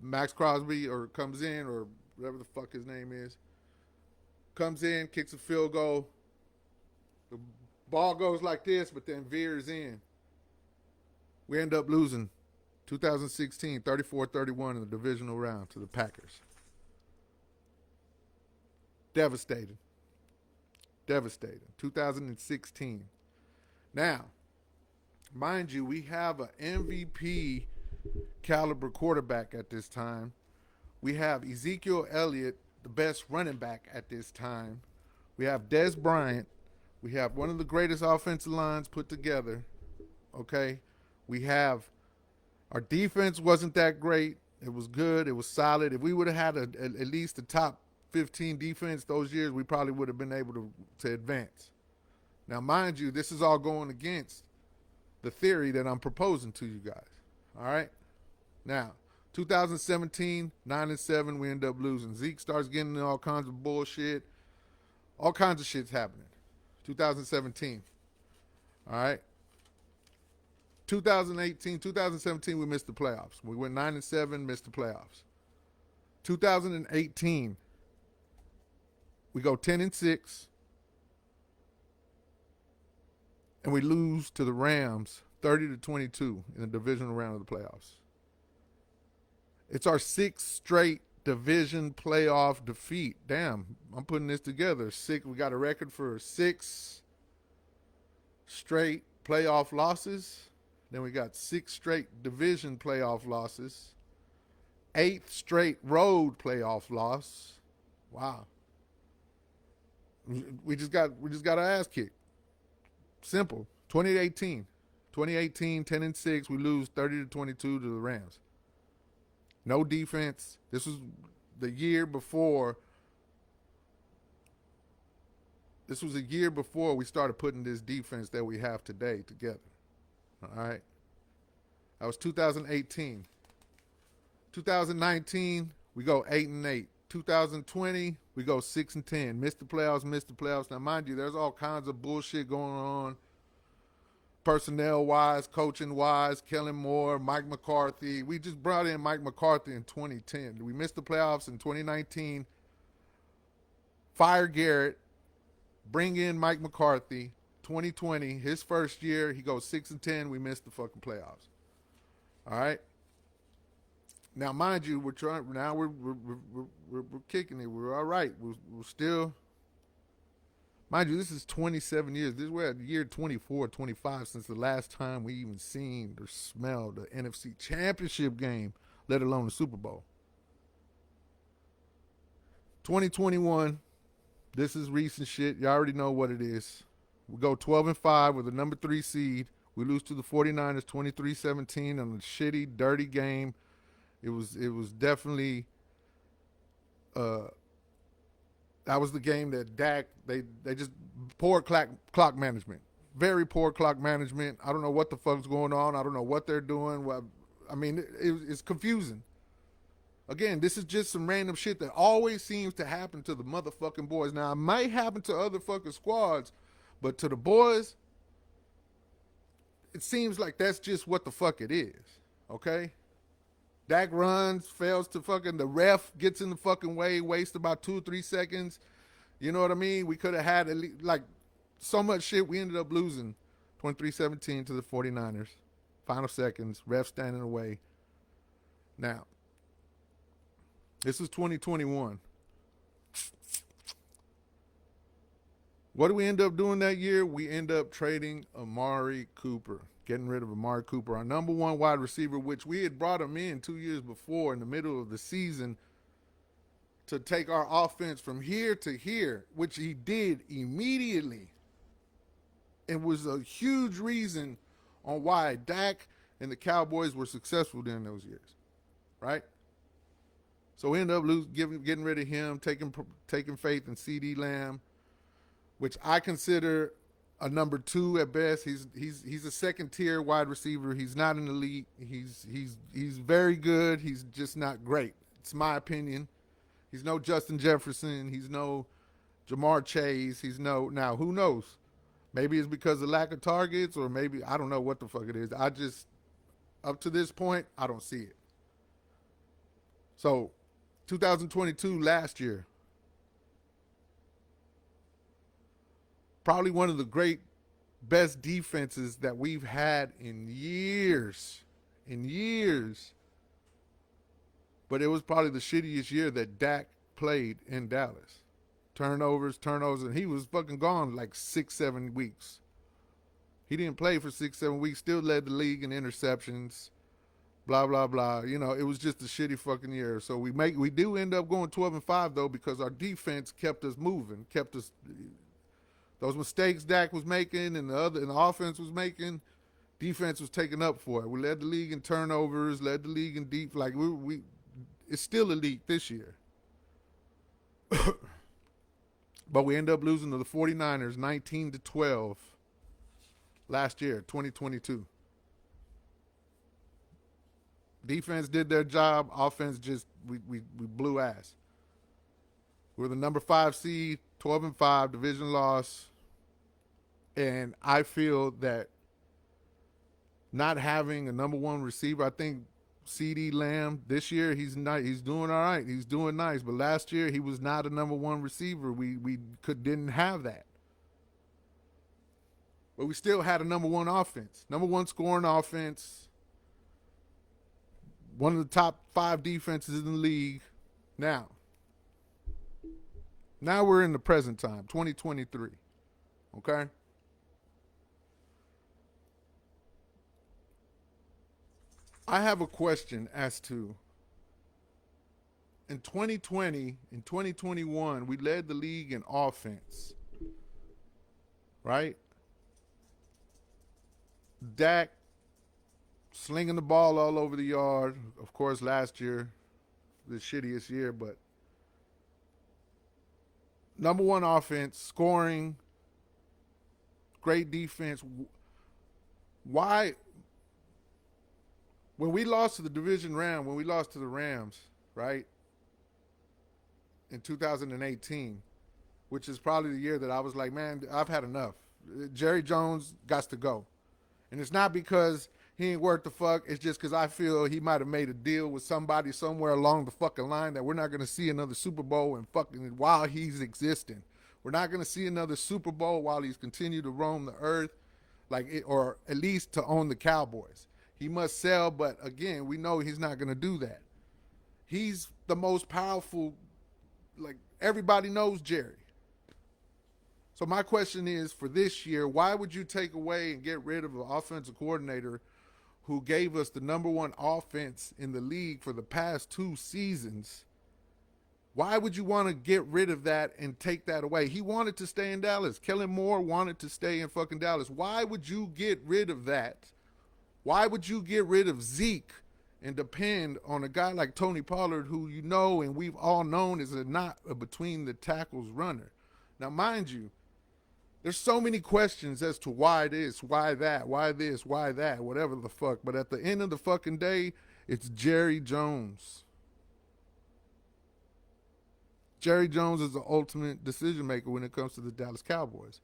Speaker 1: Max Crosby comes in, or whatever the fuck his name is, comes in, kicks a field goal. The ball goes like this, but then veers in. We end up losing 2016, 34-31 in the divisional round to the Packers. Devastating. 2016. Now, mind you, we have an MVP caliber quarterback at this time. We have Ezekiel Elliott, the best running back at this time. We have Dez Bryant. We have one of the greatest offensive lines put together. Okay? We have our defense wasn't that great. It was good. It was solid. If we would have had at least a top 15 defense those years, we probably would have been able to advance. Now, mind you, this is all going against the theory that I'm proposing to you guys. All right? Now, 2017, 9-7, we end up losing. Zeke starts getting all kinds of bullshit. All kinds of shit's happening. 2017. All right? 2017, we missed the playoffs. We went 9-7, missed the playoffs. 2018, we go 10-6, and we lose to the Rams 30-22 in the divisional round of the playoffs. It's our 6th straight division playoff defeat. Damn, I'm putting this together. We got a record for 6 straight playoff losses. Then we got 6 straight division playoff losses. 8th straight road playoff loss. Wow. We just got our ass kicked. Simple. 2018, 10-6, we lose 30-22 to the Rams. No defense. This was the year before. This was a year before we started putting this defense that we have today together. All right. That was 2018. 2019, we go 8-8. 2020, we go 6-10. Missed the playoffs. Now, mind you, there's all kinds of bullshit going on. Personnel-wise, coaching-wise, Kellen Moore, Mike McCarthy. We just brought in Mike McCarthy in 2010. We missed the playoffs in 2019. Fire Garrett. Bring in Mike McCarthy. 2020, his first year, he goes 6-10. We missed the fucking playoffs. All right? Now, mind you, we're kicking it. We're all right. We're still... Mind you, this is 27 years. We're at year 24, 25 since the last time we even seen or smelled the NFC Championship game, let alone the Super Bowl. 2021, this is recent shit. You already know what it is. We go 12-5 with the number 3 seed. We lose to the 49ers 23-17 on a shitty, dirty game. It was definitely... that was the game that Dak, they just poor clock management. Very poor clock management. I don't know what the fuck's going on. I don't know what they're doing. Well, I mean, it's confusing. Again, this is just some random shit that always seems to happen to the motherfucking boys. Now, it might happen to other fucking squads, but to the boys, it seems like that's just what the fuck it is. Okay? Dak runs, fails to fucking, the ref gets in the fucking way, wastes about 2 or 3 seconds. You know what I mean? We could have had at least, like, so much shit. We ended up losing 23-17 to the 49ers. Final seconds, ref standing away. Now, this is 2021. What do we end up doing that year? We end up trading Amari Cooper, getting rid of Amari Cooper, our number one wide receiver, which we had brought him in 2 years before in the middle of the season to take our offense from here to here, which he did immediately. It was a huge reason on why Dak and the Cowboys were successful during those years, right? So we ended up getting rid of him, taking faith in CD Lamb, which I consider a number two at best. He's a second tier wide receiver. He's not an elite. He's very good. He's just not great. It's my opinion. He's no Justin Jefferson. He's no Jamar Chase. He's no, now who knows? Maybe it's because of lack of targets, or maybe I don't know what the fuck it is. I just, up to this point, I don't see it. So 2022, last year, probably one of the great best defenses that we've had in years. But it was probably the shittiest year that Dak played in Dallas. Turnovers, and he was fucking gone like 6-7 weeks. He didn't play for 6-7 weeks, still led the league in interceptions, blah, blah, blah. You know, it was just a shitty fucking year. So we do end up going 12-5 though, because our defense kept us moving, kept us, those mistakes Dak was making and the offense was making, defense was taking up for it. We led the league in turnovers, led the league in deep, like we it's still elite this year. But we end up losing to the 49ers 19-12 last year, 2022. Defense did their job. Offense just, we blew ass. We were the number 5 seed, 12-5, division loss. And I feel that not having a number one receiver, I think CD Lamb this year, he's doing all right. He's doing nice. But last year he was not a number one receiver. We didn't have that. But we still had a number one offense. Number one scoring offense. One of the top 5 defenses in the league. Now we're in the present time, 2023. Okay? I have a question as to, in 2020, in 2021, we led the league in offense, right? Dak slinging the ball all over the yard. Of course, last year, the shittiest year, but number one offense, scoring, great defense. Why? When we lost to the division round, when we lost to the Rams, right, in 2018, which is probably the year that I was like, man, I've had enough. Jerry Jones got to go. And it's not because he ain't worth the fuck. It's just because I feel he might have made a deal with somebody somewhere along the fucking line that we're not going to see another Super Bowl and fucking while he's existing. We're not going to see another Super Bowl while he's continued to roam the earth, like it, or at least to own the Cowboys. He must sell, but again, we know he's not going to do that. He's the most powerful, like everybody knows Jerry. So my question is, for this year, why would you take away and get rid of an offensive coordinator who gave us the number one offense in the league for the past 2 seasons? Why would you want to get rid of that and take that away? He wanted to stay in Dallas. Kellen Moore wanted to stay in fucking Dallas. Why would you get rid of that? Why would you get rid of Zeke and depend on a guy like Tony Pollard, who you know and we've all known is not a between the tackles runner? Now, mind you, there's so many questions as to why this, why that, why this, why that, whatever the fuck. But at the end of the fucking day, it's Jerry Jones. Jerry Jones is the ultimate decision maker when it comes to the Dallas Cowboys.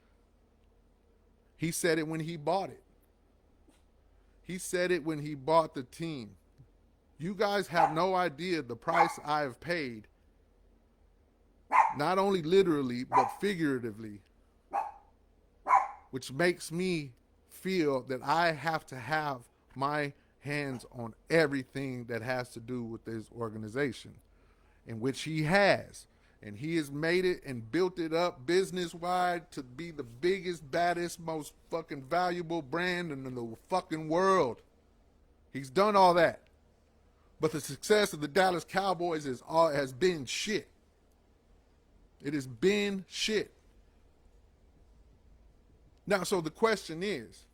Speaker 1: He said it when he bought it. He said it when he bought the team. You guys have no idea the price I have paid not only literally, but figuratively, which makes me feel that I have to have my hands on everything that has to do with this organization, in which he has. And he has made it and built it up business wide to be the biggest, baddest, most fucking valuable brand in the fucking world. He's done all that. But the success of the Dallas Cowboys has been shit. It has been shit. Now, so the question is,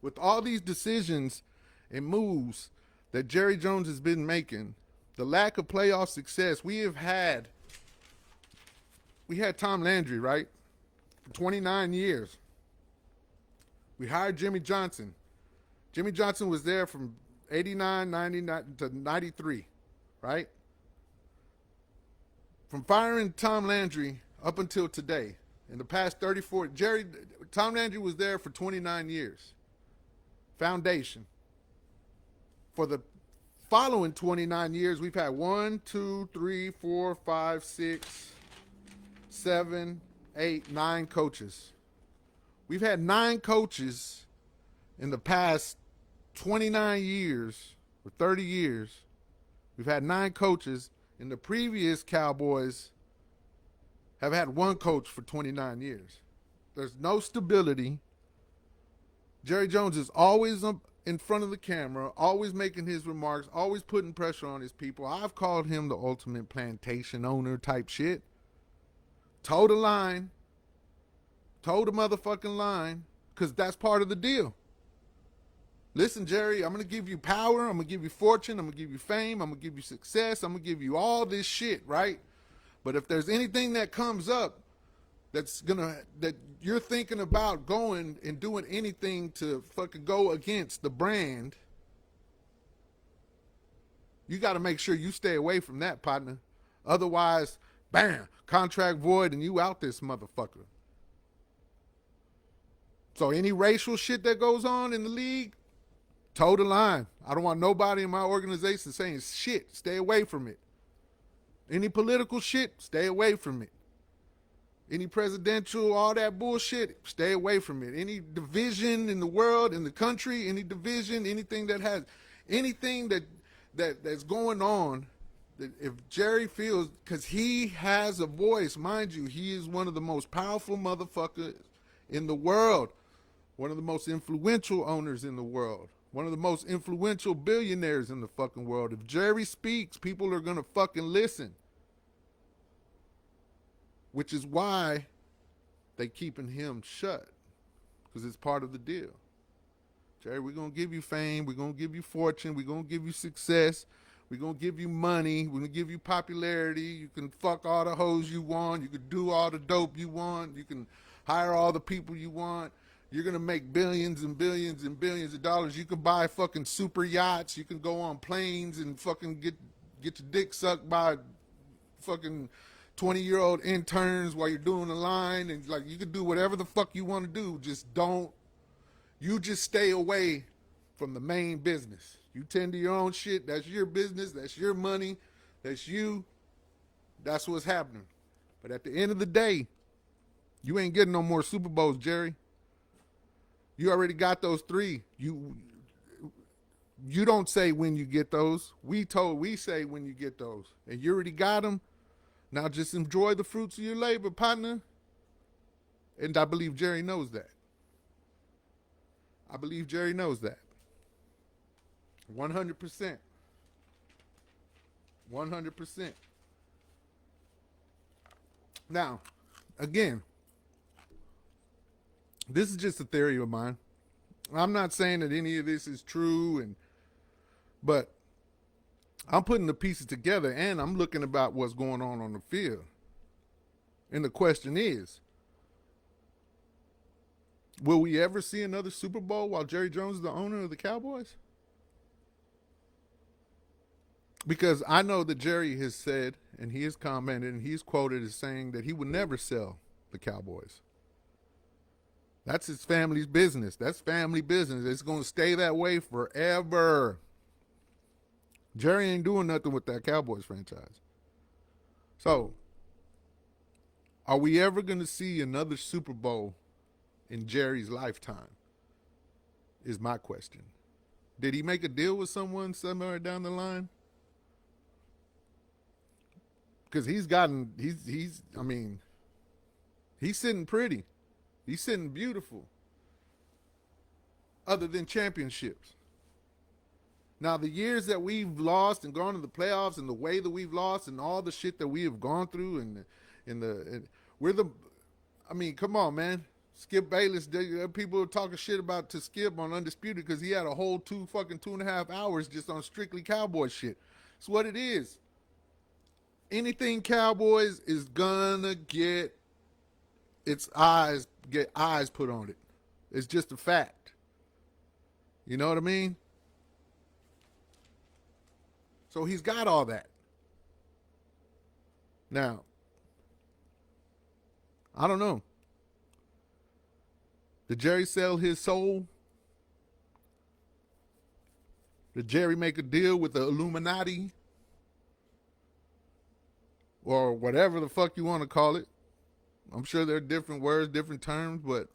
Speaker 1: with all these decisions and moves that Jerry Jones has been making, the lack of playoff success, we had Tom Landry, right? For 29 years. We hired Jimmy Johnson. Jimmy Johnson was there from 89, 99 to 93, right? From firing Tom Landry up until today, in the past 34, Tom Landry was there for 29 years. Foundation. For the following 29 years, we've had 1, 2, 3, 4, 5, 6, 7, 8, 9 coaches. We've had 9 coaches in the past 29 years or 30 years. We've had 9 coaches. In the previous Cowboys have had 1 coach for 29 years. There's no stability. Jerry Jones is always in front of the camera, always making his remarks, always putting pressure on his people. I've called him the ultimate plantation owner type shit. Toe the line. Toe the motherfucking line, because that's part of the deal. Listen, Jerry, I'm going to give you power. I'm going to give you fortune. I'm going to give you fame. I'm going to give you success. I'm going to give you all this shit, right? But if there's anything that comes up that you're thinking about going and doing anything to fucking go against the brand, you got to make sure you stay away from that, partner. Otherwise, bam, contract void and you out this motherfucker. So any racial shit that goes on in the league, toe the line. I don't want nobody in my organization saying shit. Stay away from it. Any political shit, stay away from it. Any presidential, all that bullshit, stay away from it. Any division in the world, in the country, any division, anything that has, anything that's going on, that if Jerry feels, because he has a voice, mind you, he is one of the most powerful motherfuckers in the world. One of the most influential owners in the world. One of the most influential billionaires in the fucking world. If Jerry speaks, people are going to fucking listen. Which is why they keeping him shut. Because it's part of the deal. Jerry, we're going to give you fame. We're going to give you fortune. We're going to give you success. We're going to give you money. We're going to give you popularity. You can fuck all the hoes you want. You can do all the dope you want. You can hire all the people you want. You're going to make billions and billions and billions of dollars. You can buy fucking super yachts. You can go on planes and fucking get your dick sucked by fucking 20-year-old interns while you're doing the line. And like, you can do whatever the fuck you want to do. You just stay away from the main business. You tend to your own shit. That's your business. That's your money. That's you. That's what's happening. But at the end of the day, you ain't getting no more Super Bowls, Jerry. You already got those 3. You don't say when you get those. We say when you get those. And you already got them. Now just enjoy the fruits of your labor, partner. And I believe Jerry knows that. 100%. 100%. Now, again, this is just a theory of mine. I'm not saying that any of this is true, but I'm putting the pieces together and I'm looking about what's going on the field. And the question is, will we ever see another Super Bowl while Jerry Jones is the owner of the Cowboys? Because I know that Jerry has said, and he has commented, and he's quoted as saying that he would never sell the Cowboys. That's his family's business. That's family business. It's going to stay that way forever. Jerry ain't doing nothing with that Cowboys franchise. So, are we ever going to see another Super Bowl in Jerry's lifetime? Is my question. Did he make a deal with someone somewhere down the line? Because he's I mean, he's sitting pretty. He's sitting beautiful. Other than championships. Now, the years that we've lost and gone to the playoffs, and the way that we've lost, and all the shit that we have gone through, and we're the, I mean, come on, man. Skip Bayless, people are talking shit about to Skip on Undisputed because he had a whole 2.5 hours just on strictly Cowboy shit. It's what it is. Anything Cowboys is gonna get eyes put on it. It's just a fact. You know what I mean? So he's got all that. Now, I don't know. Did Jerry sell his soul? Did Jerry make a deal with the Illuminati? Or whatever the fuck you want to call it. I'm sure there are different words, different terms, but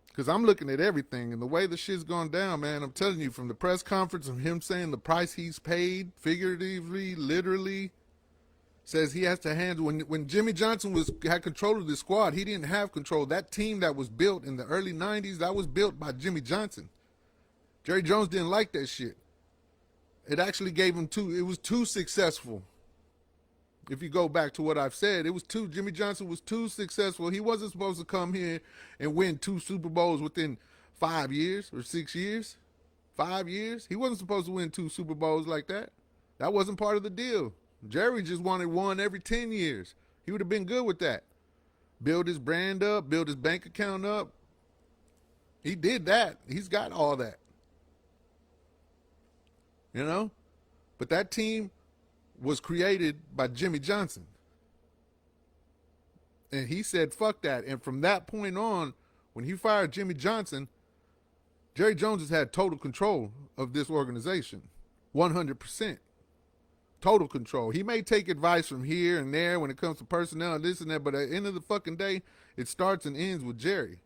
Speaker 1: because I'm looking at everything and the way the shit's gone down, man, I'm telling you, from the press conference of him saying the price he's paid, figuratively, literally, says he has to handle. When Jimmy Johnson had control of the squad, he didn't have control. That team that was built in the early 90s, that was built by Jimmy Johnson. Jerry Jones didn't like that shit. It actually gave him it was too successful. If you go back to what I've said, Jimmy Johnson was too successful. He wasn't supposed to come here and win 2 Super Bowls within 5 years or 6 years. 5 years? He wasn't supposed to win 2 Super Bowls like that. That wasn't part of the deal. Jerry just wanted one every 10 years. He would have been good with that. Build his brand up, build his bank account up. He did that. He's got all that. You know? But that team was created by Jimmy Johnson. And he said, fuck that. And from that point on, when he fired Jimmy Johnson, Jerry Jones has had total control of this organization. 100%. Total control. He may take advice from here and there when it comes to personnel and this and that, but at the end of the fucking day, it starts and ends with Jerry.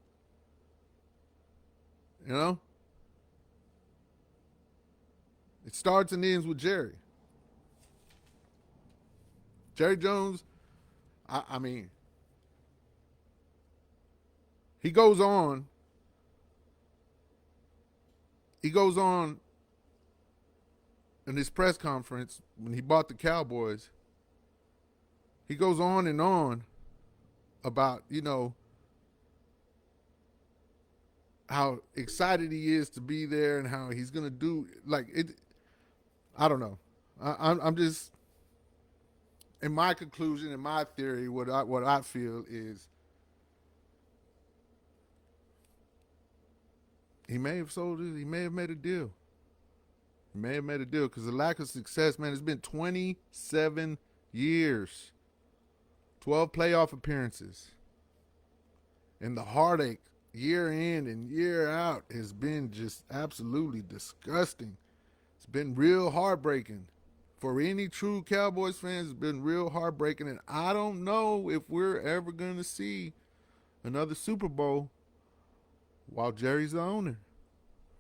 Speaker 1: You know? It starts and ends with Jerry. Jerry Jones, I mean, he goes on in his press conference when he bought the Cowboys. He goes on and on about, how excited he is to be there and how he's going to do, like, it. I don't know. I'm just, in my conclusion, in my theory, what I feel is he may have sold it. He may have made a deal. He may have made a deal because the lack of success, man, it's been 27 years, 12 playoff appearances, and the heartache year in and year out has been just absolutely disgusting. It's been real heartbreaking. For any true Cowboys fans, it's been real heartbreaking, and I don't know if we're ever going to see another Super Bowl while Jerry's the owner.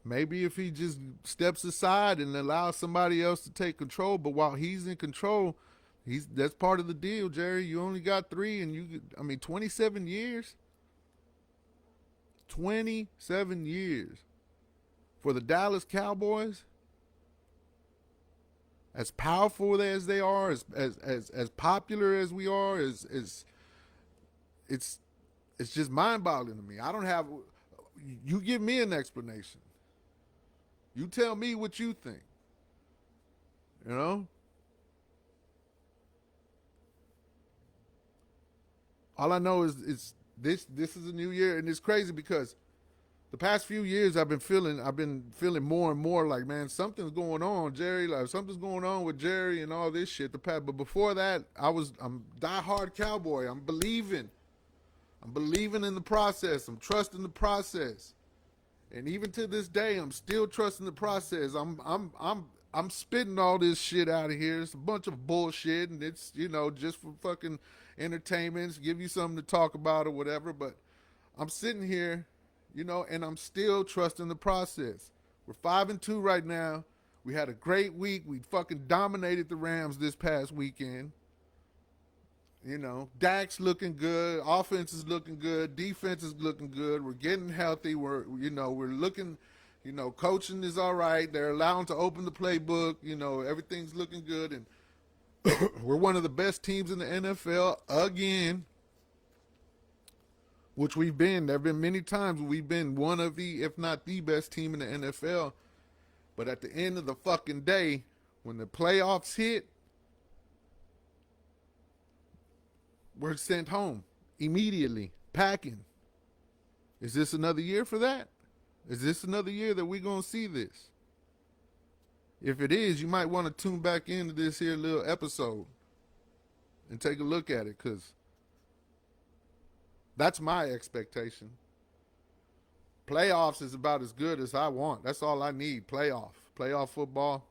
Speaker 1: Maybe if he just steps aside and allows somebody else to take control, but while he's in control, that's part of the deal, Jerry. You only got 3, and 27 years? 27 years. For the Dallas Cowboys, as powerful as they are, as popular as we are, it's just mind-boggling to me. I don't have. You give me an explanation. You tell me what you think. You know? All I know is this is a new year, and it's crazy because the past few years I've been feeling more and more like, man, something's going on, Jerry. Like something's going on with Jerry and all this shit. But before that, I'm diehard Cowboy. I'm believing in the process. I'm trusting the process. And even to this day, I'm still trusting the process. I'm spitting all this shit out of here. It's a bunch of bullshit, and it's, just for fucking entertainment, give you something to talk about or whatever. But I'm sitting here, and I'm still trusting the process. We're 5-2 right now. We had a great week. We fucking dominated the Rams this past weekend. Dak's looking good. Offense is looking good. Defense is looking good. We're getting healthy. We're looking, coaching is all right. They're allowing to open the playbook. Everything's looking good. And we're one of the best teams in the NFL again, which we've been. There have been many times we've been one of the, if not the best team in the NFL. But at the end of the fucking day, when the playoffs hit, we're sent home immediately, packing. Is this another year for that? Is this another year that we're going to see this? If it is, you might want to tune back into this here little episode and take a look at it, because that's my expectation. Playoffs is about as good as I want. That's all I need, playoff football.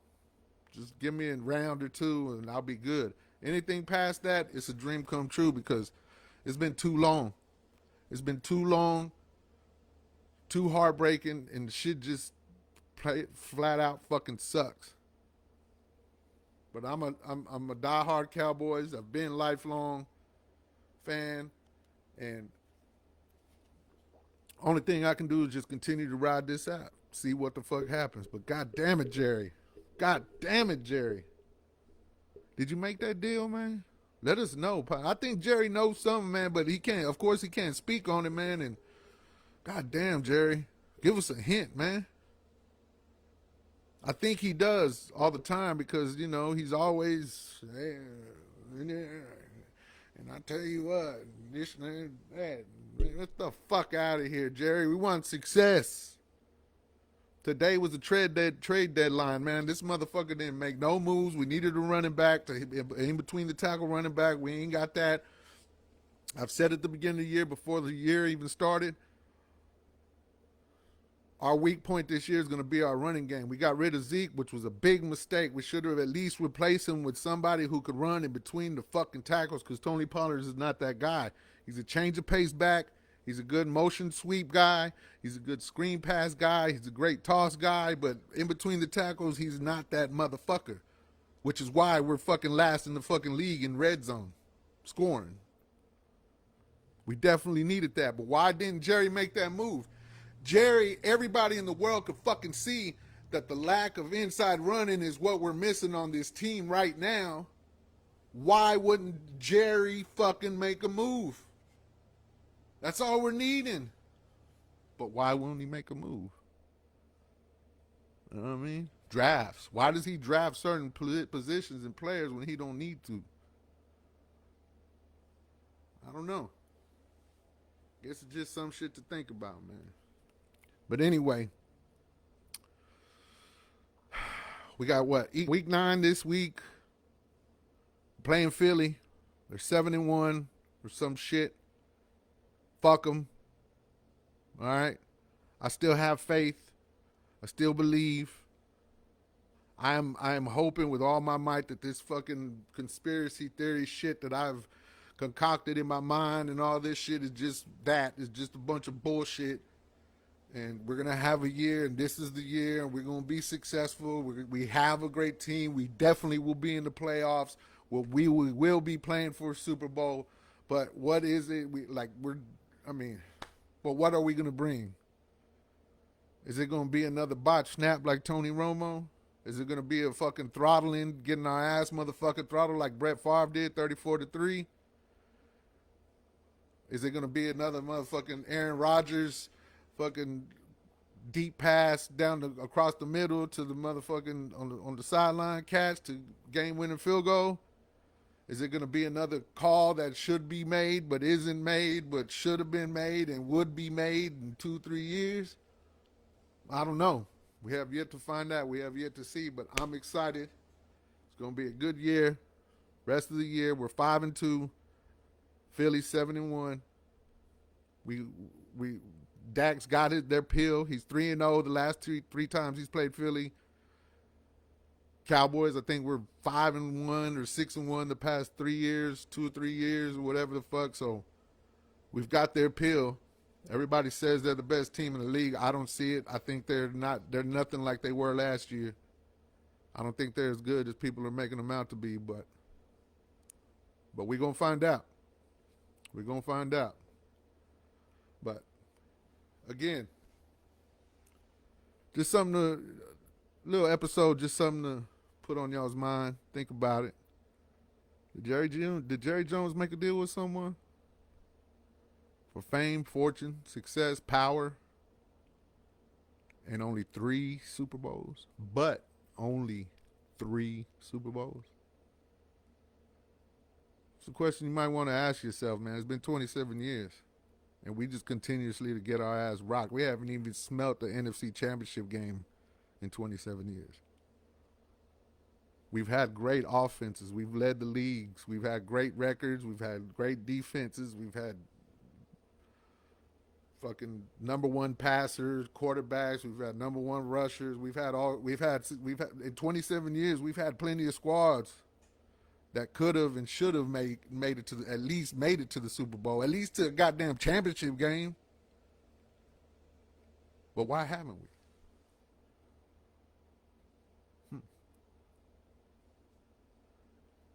Speaker 1: Just give me a round or two and I'll be good. Anything past that, it's a dream come true, because it's been too long. It's been too long, too heartbreaking, and the shit just flat out fucking sucks. But I'm a diehard Cowboys. I've been lifelong fan, and only thing I can do is just continue to ride this out, see what the fuck happens. But god damn it, Jerry. God damn it, Jerry. Did you make that deal, man? Let us know. I think Jerry knows something, man, but he can't. Of course, he can't speak on it, man. And god damn, Jerry, give us a hint, man. I think he does all the time, because he's always, hey, and I tell you what, this and that. Get the fuck out of here, Jerry. We want success. Today was a trade deadline, man. This motherfucker didn't make no moves. We needed a running back in between the tackle running back. We ain't got that. I've said at the beginning of the year, before the year even started, our weak point this year is going to be our running game. We got rid of Zeke, which was a big mistake. We should have at least replaced him with somebody who could run in between the fucking tackles, because Tony Pollard is not that guy. He's a change of pace back. He's a good motion sweep guy. He's a good screen pass guy. He's a great toss guy. But in between the tackles, he's not that motherfucker, which is why we're fucking last in the fucking league in red zone scoring. We definitely needed that. But why didn't Jerry make that move? Jerry, everybody in the world could fucking see that the lack of inside running is what we're missing on this team right now. Why wouldn't Jerry fucking make a move? That's all we're needing. But why won't he make a move? You know what I mean? Drafts. Why does he draft certain positions and players when he don't need to? I don't know. Guess it's just some shit to think about, man. But anyway, we got what? Week 9 this week. Playing Philly. They're 7-1 or some shit. Fuck them. All right. I still have faith. I still believe. I am hoping with all my might that this fucking conspiracy theory shit that I've concocted in my mind and all this shit is just that. It's just a bunch of bullshit. And we're going to have a year, and this is the year, and we're going to be successful. We have a great team. We definitely will be in the playoffs. We will be playing for a Super Bowl. But what is it? But what are we going to bring? Is it going to be another botch snap like Tony Romo? Is it going to be a fucking throttling, getting our ass motherfucking throttled like Brett Favre did, 34-3? Is it going to be another motherfucking Aaron Rodgers fucking deep pass across the middle to the motherfucking on the sideline catch to game-winning field goal? Is it going to be another call that should be made but isn't made but should have been made and would be made in 2-3 years? I don't know. We have yet to find out. We have yet to see, but I'm excited. It's going to be a good year. Rest of the year, we're 5-2. Philly 7-1. Dak's got their pill. He's 3-0 the last three times he's played Philly. Cowboys, I think we're 5-1 or 6-1 the past 3 years, 2 or 3 years, or whatever the fuck. So we've got their pill. Everybody says they're the best team in the league. I don't see it. I think they're not. They're nothing like they were last year. I don't think they're as good as people are making them out to be. But we're gonna find out. We're gonna find out. But again, just something to little episode, just something to put on y'all's mind. Think about it. Did Jerry Jones make a deal with someone for fame, fortune, success, power, and only 3 Super Bowls? But only 3 Super Bowls. It's a question you might want to ask yourself, man. It's been 27 years, and we just continuously to get our ass rocked. We haven't even smelt the NFC Championship game in 27 years. We've had great offenses. We've led the leagues. We've had great records. We've had great defenses. We've had fucking number one passers, quarterbacks. We've had number one rushers. We've had in 27 years. We've had plenty of squads that could have and should have made it to at least made it to the Super Bowl, at least to a goddamn championship game. But why haven't we?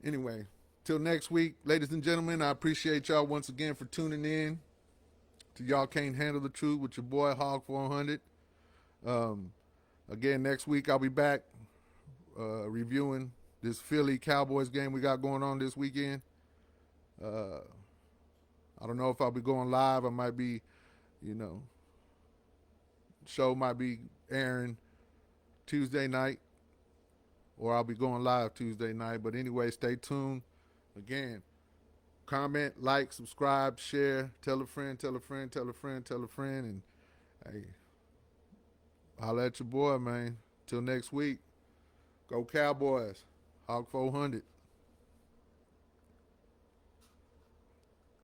Speaker 1: Anyway, till next week, ladies and gentlemen, I appreciate y'all once again for tuning in to Y'all Can't Handle the Truth with your boy Hog 400. Again, next week I'll be back reviewing this Philly Cowboys game we got going on this weekend. I don't know if I'll be going live. I might be, show might be airing Tuesday night, or I'll be going live Tuesday night. But anyway, stay tuned. Again, comment, like, subscribe, share, tell a friend, tell a friend, tell a friend, tell a friend, and hey, holla at your boy, man. Till next week, go Cowboys. Hog 400.